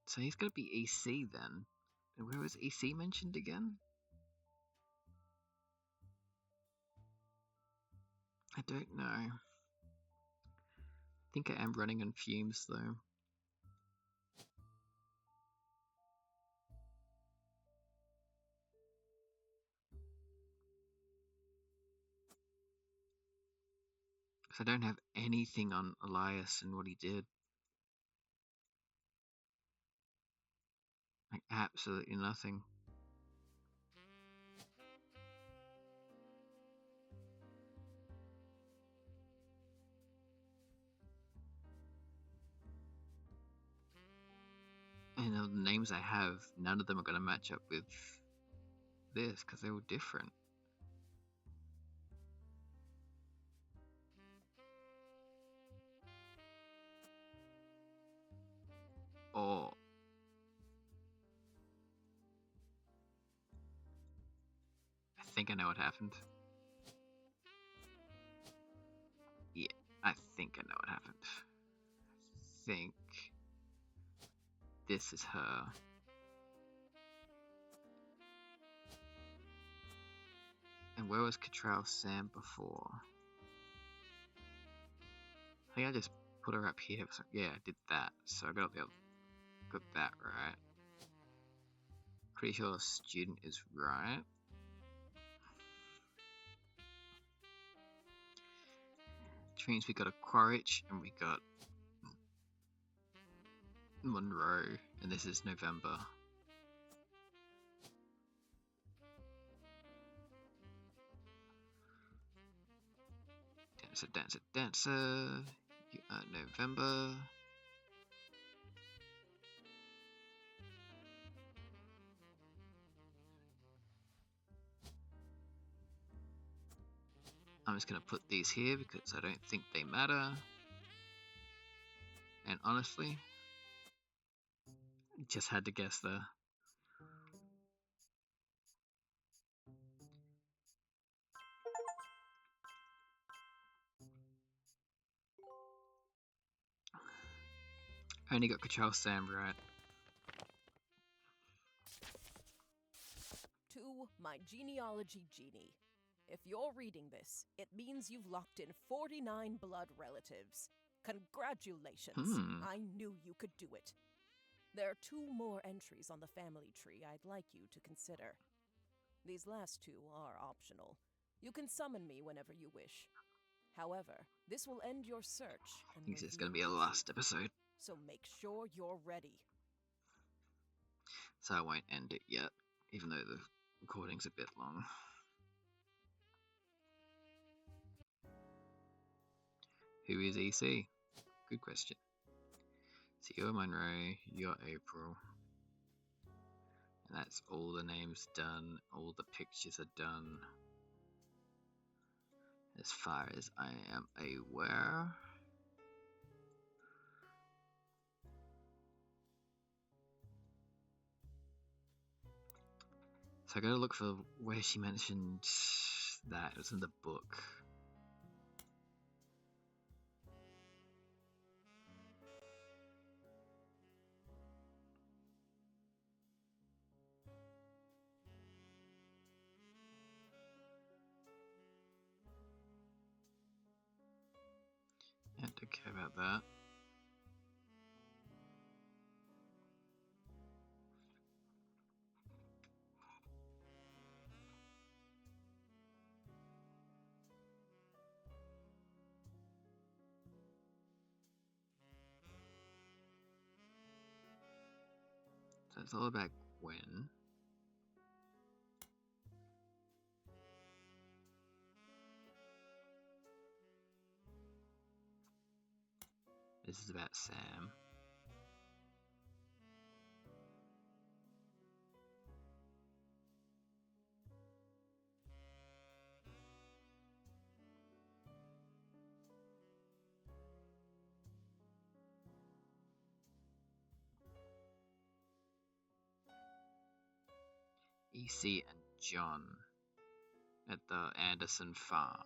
So he's gonna be EC then. And where was EC mentioned again? I don't know. I think I am running on fumes though. So I don't have anything on Elias and what he did. Like, absolutely nothing. And the names I have, none of them are going to match up with this because they're all different. Or I think I know what happened. Yeah, I think I know what happened. I think this is her. And where was Cattrall Sam before? I think I just put her up here. So, yeah, I did that. So I got that right. Pretty sure student is right. Which means we got a Quaritch and we got Monroe, and this is November. Dancer, dancer, dancer. You are November. I'm just going to put these here because I don't think they matter. And honestly, just had to guess there. I only got Cattrall Sam right. To my genealogy genie. If you're reading this, it means you've locked in 49 blood relatives. Congratulations! I knew you could do it. There are 2 more entries on the family tree I'd like you to consider. These last 2 are optional. You can summon me whenever you wish. However, this will end your search. I think this is going to be a last episode. So make sure you're ready. So I won't end it yet, even though the recording's a bit long. Who is EC? Good question. So you're Monroe, you're April. And that's all the names done, all the pictures are done. As far as I am aware. So I gotta look for where she mentioned that. It was in the book. Yeah, don't care about that. So it's all about Gwen. This is about Sam. EC and John at the Anderson farm.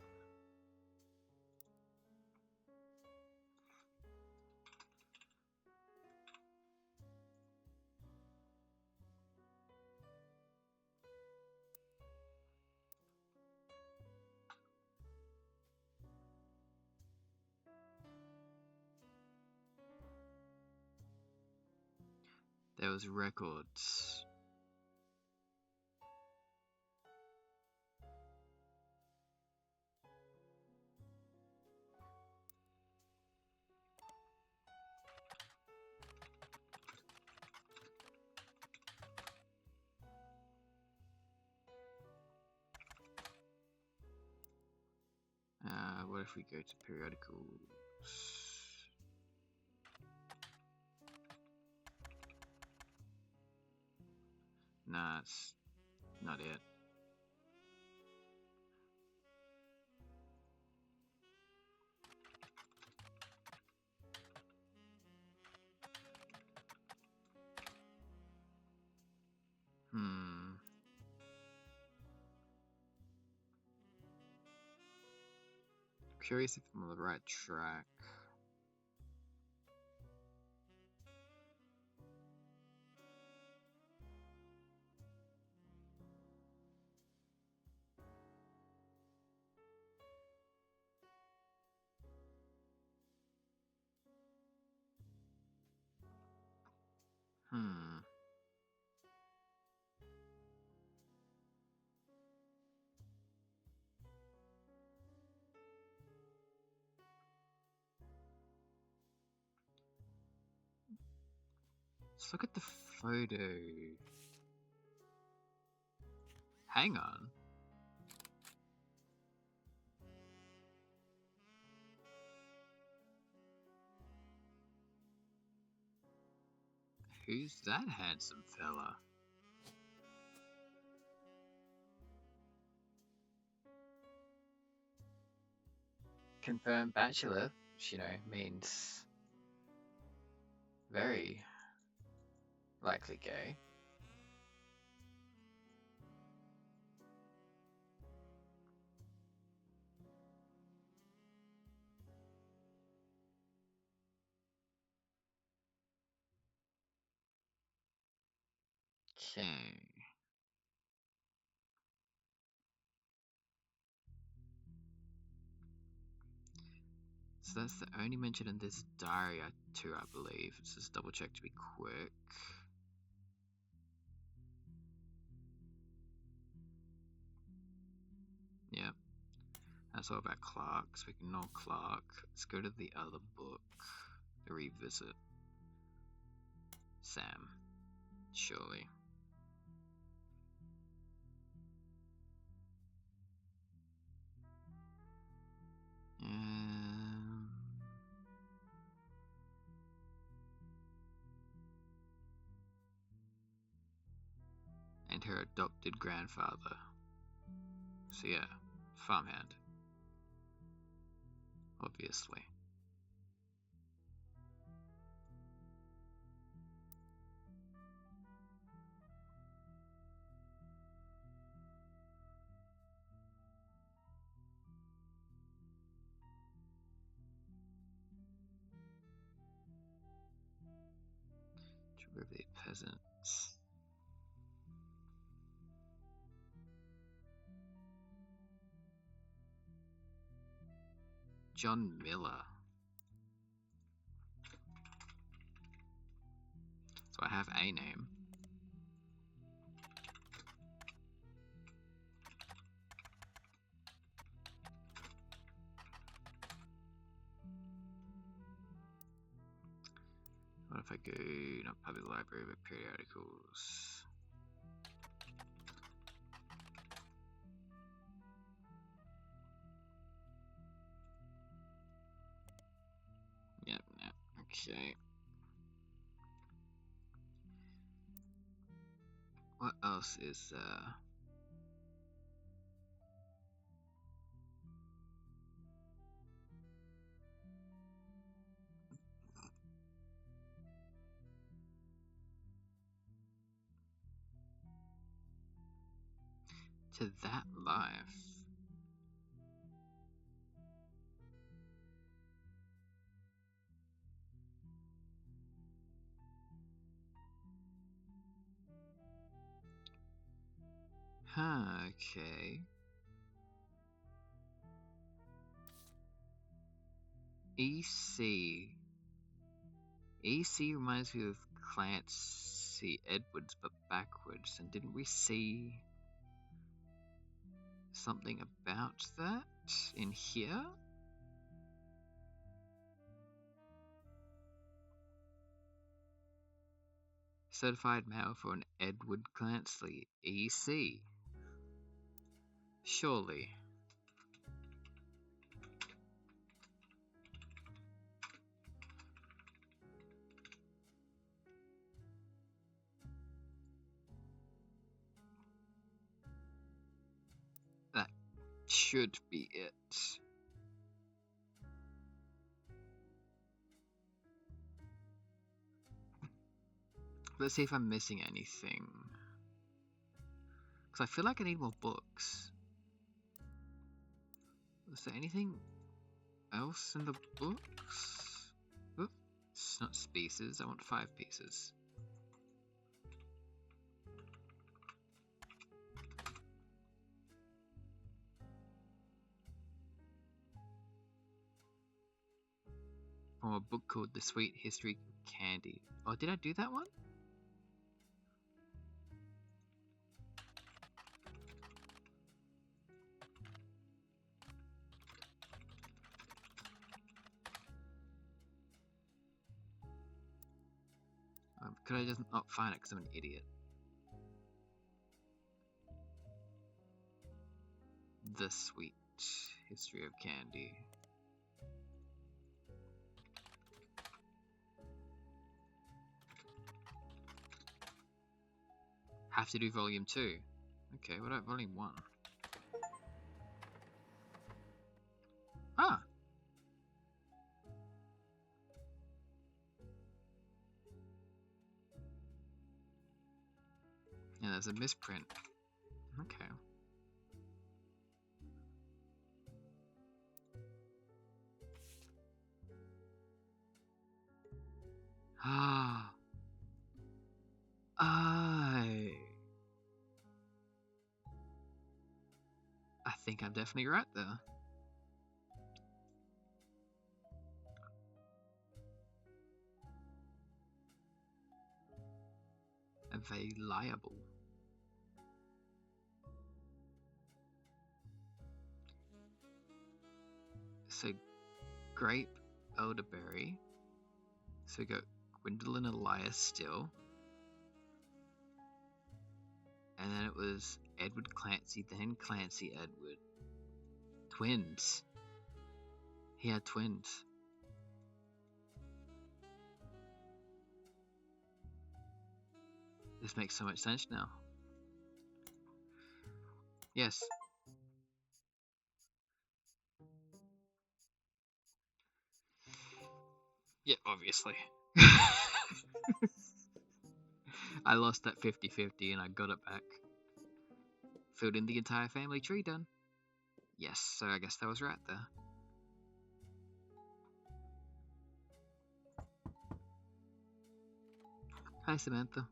There was records. if we go to periodicals? Nah, it's not it. Curious if I'm on the right track. Let's look at the photo. Hang on. Who's that handsome fella? Confirmed bachelor, which, means very likely gay. Okay. So that's the only mention in this diary too, I believe. Let's just double check to be quick. Yep. That's all about Clark, so we can ignore Clark. Let's go to the other book. The revisit. Sam. Surely. And her adopted grandfather. So yeah, farmhand. Obviously. Derivative peasants. John Miller. So I have a name. What if I go, not public library, but periodicals? Yep, okay. What else is to that life? Huh, okay. EC. EC reminds me of Clancy Edwards, but backwards. And didn't we see something about that in here? Certified mail for an Edward Clancy, EC. Surely. should be it. Let's see if I'm missing anything. Because I feel like I need more books. Is there anything else in the books? Oops, it's not pieces. I want 5 pieces. From a book called The Sweet History of Candy. Oh, did I do that one? Could I just not find it because I'm an idiot? The Sweet History of Candy. Have to do volume 2. Okay, what about volume 1? Ah! Yeah, there's a misprint. Okay. Ah. I think I'm definitely right there. Available. So, grape, elderberry. So we got Gwendolyn Elias still. And then it was Edward Clancy, then Clancy Edward. Twins. He had twins. This makes so much sense now. Yes. Yeah, obviously. I lost that 50-50 and I got it back. Filled in the entire family tree done. Yes, so I guess that was right there. Hi, Samantha.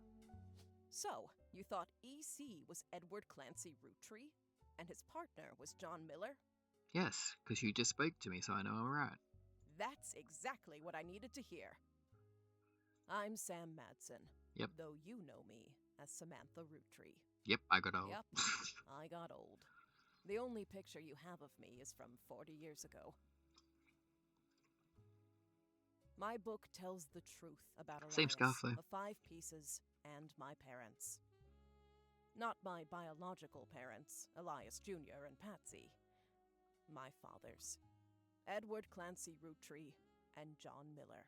So, you thought EC was Edward Clancy Roottrees, and his partner was John Miller? Yes, because you just spoke to me, so I know I'm right. That's exactly what I needed to hear. I'm Sam Madsen. Yep. Though you know me as Samantha Roottrees. Yep, I got old. Yep, I got old. The only picture you have of me is from 40 years ago. My book tells the truth about Elias, Same scarf, though. the 5 pieces, and my parents. Not my biological parents, Elias Jr. and Patsy. My fathers, Edward Clancy Roottrees and John Miller.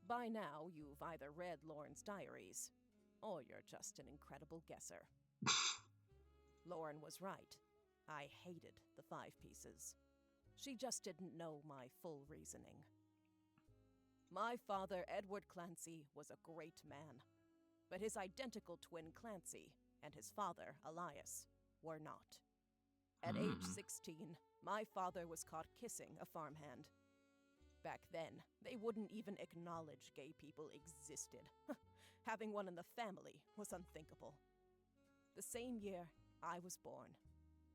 By now, you've either read Lauren's diaries, or you're just an incredible guesser. Lauren was right. I hated the 5 pieces. She just didn't know my full reasoning. My father, Edward Clancy, was a great man, but his identical twin Clancy and his father, Elias, were not. At age 16, my father was caught kissing a farmhand. Back then, they wouldn't even acknowledge gay people existed. Having one in the family was unthinkable. The same year, I was born.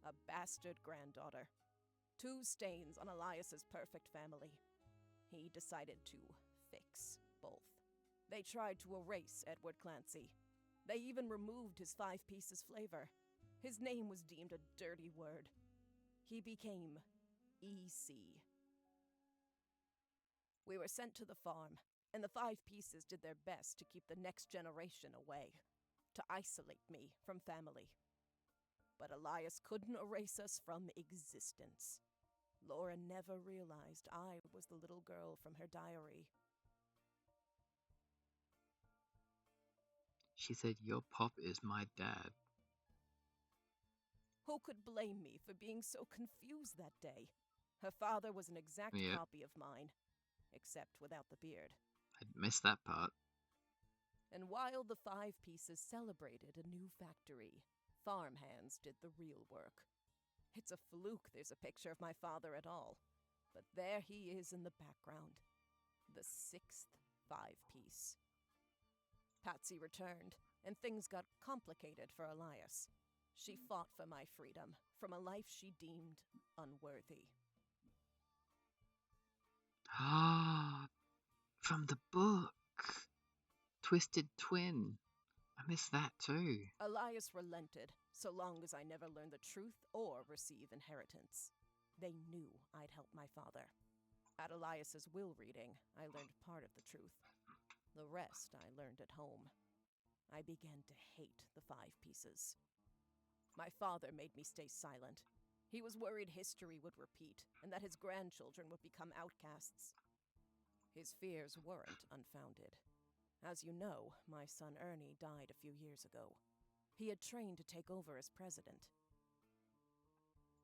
A bastard granddaughter. 2 stains on Elias's perfect family. He decided to fix both. They tried to erase Edward Clancy. They even removed his 5 pieces flavor. His name was deemed a dirty word. He became EC. We were sent to the farm, and the 5 pieces did their best to keep the next generation away, to isolate me from family. But Elias couldn't erase us from existence. Laura never realized I was the little girl from her diary. She said, "Your pop is my dad." Who could blame me for being so confused that day? Her father was an exact Yep, copy of mine, except without the beard. I missed that part. And while the Five Pieces celebrated a new factory, farmhands did the real work. It's a fluke there's a picture of my father at all, but there he is in the background. The sixth five-piece. Patsy returned, and things got complicated for Elias. She fought for my freedom, from a life she deemed unworthy. Ah, from the book. Twisted Twin. I missed that too. Elias relented, so long as I never learned the truth or receive inheritance. They knew I'd help my father. At Elias's will reading, I learned part of the truth. The rest I learned at home. I began to hate the Five Pieces. My father made me stay silent. He was worried history would repeat, and that his grandchildren would become outcasts. His fears weren't unfounded. As you know, my son Ernie died a few years ago. He had trained to take over as president.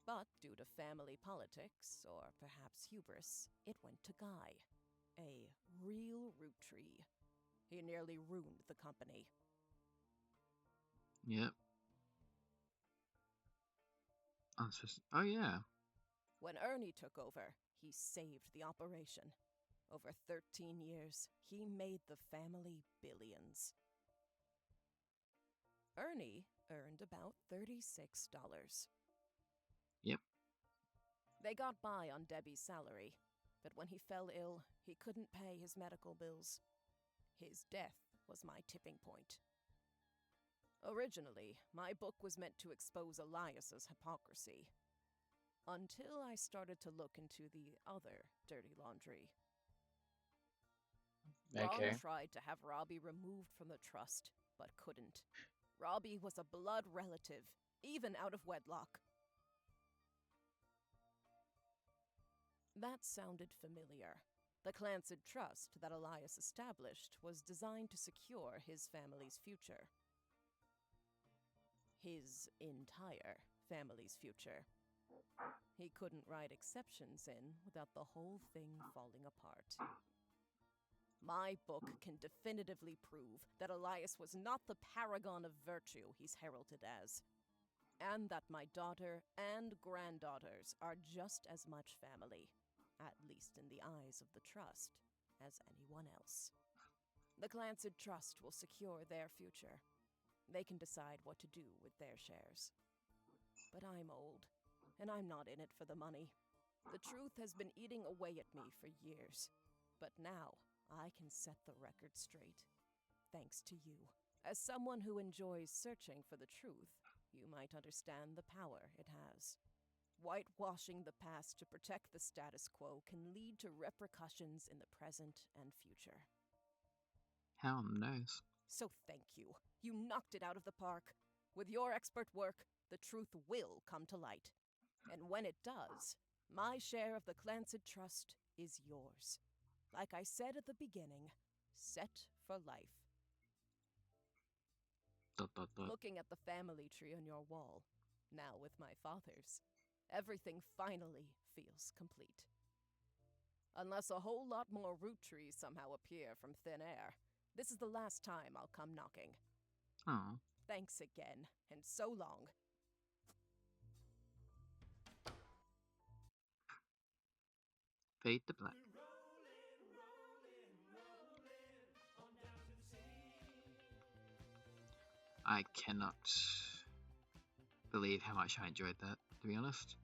But due to family politics, or perhaps hubris, it went to Guy, a real Roottrees. He nearly ruined the company. Yep. Oh yeah. When Ernie took over, he saved the operation. Over 13 years, he made the family billions. Ernie earned about $36. Yep. They got by on Debbie's salary, but when he fell ill, he couldn't pay his medical bills. His death was my tipping point. Originally, my book was meant to expose Elias's hypocrisy. Until I started to look into the other dirty laundry. Okay. Ron tried to have Robbie removed from the trust, but couldn't. Robbie was a blood relative, even out of wedlock. That sounded familiar. The Clancid Trust that Elias established was designed to secure his family's future. His entire family's future. He couldn't write exceptions in without the whole thing falling apart. My book can definitively prove that Elias was not the paragon of virtue he's heralded as, and that my daughter and granddaughters are just as much family, at least in the eyes of the Trust, as anyone else. The Clancid Trust will secure their future. They can decide what to do with their shares. But I'm old, and I'm not in it for the money. The truth has been eating away at me for years, but now I can set the record straight, thanks to you. As someone who enjoys searching for the truth, you might understand the power it has. Whitewashing the past to protect the status quo can lead to repercussions in the present and future. Hell knows. So thank you. You knocked it out of the park. With your expert work, the truth will come to light. And when it does, my share of the Clancid Trust is yours. Like I said at the beginning, set for life. Dot. Looking at the family tree on your wall, now with my father's, everything finally feels complete. Unless a whole lot more Roottrees somehow appear from thin air, this is the last time I'll come knocking. Oh. Thanks again, and so long. Fade to black. I cannot believe how much I enjoyed that, to be honest.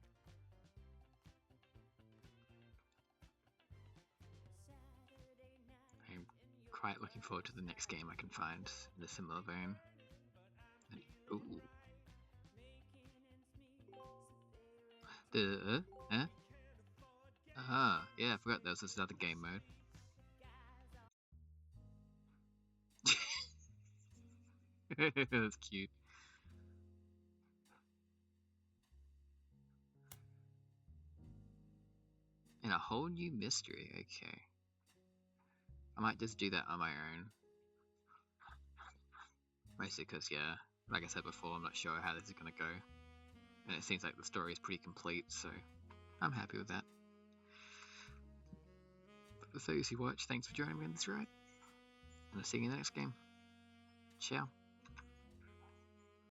I'm quite looking forward to the next game I can find in a similar vein. And, ooh. Yeah, I forgot there was this other game mode. That's cute. And a whole new mystery, okay. I might just do that on my own. Mostly because, yeah, like I said before, I'm not sure how this is gonna go. And it seems like the story is pretty complete, so I'm happy with that. But for those who watch, thanks for joining me on this ride, and I'll see you in the next game. Ciao.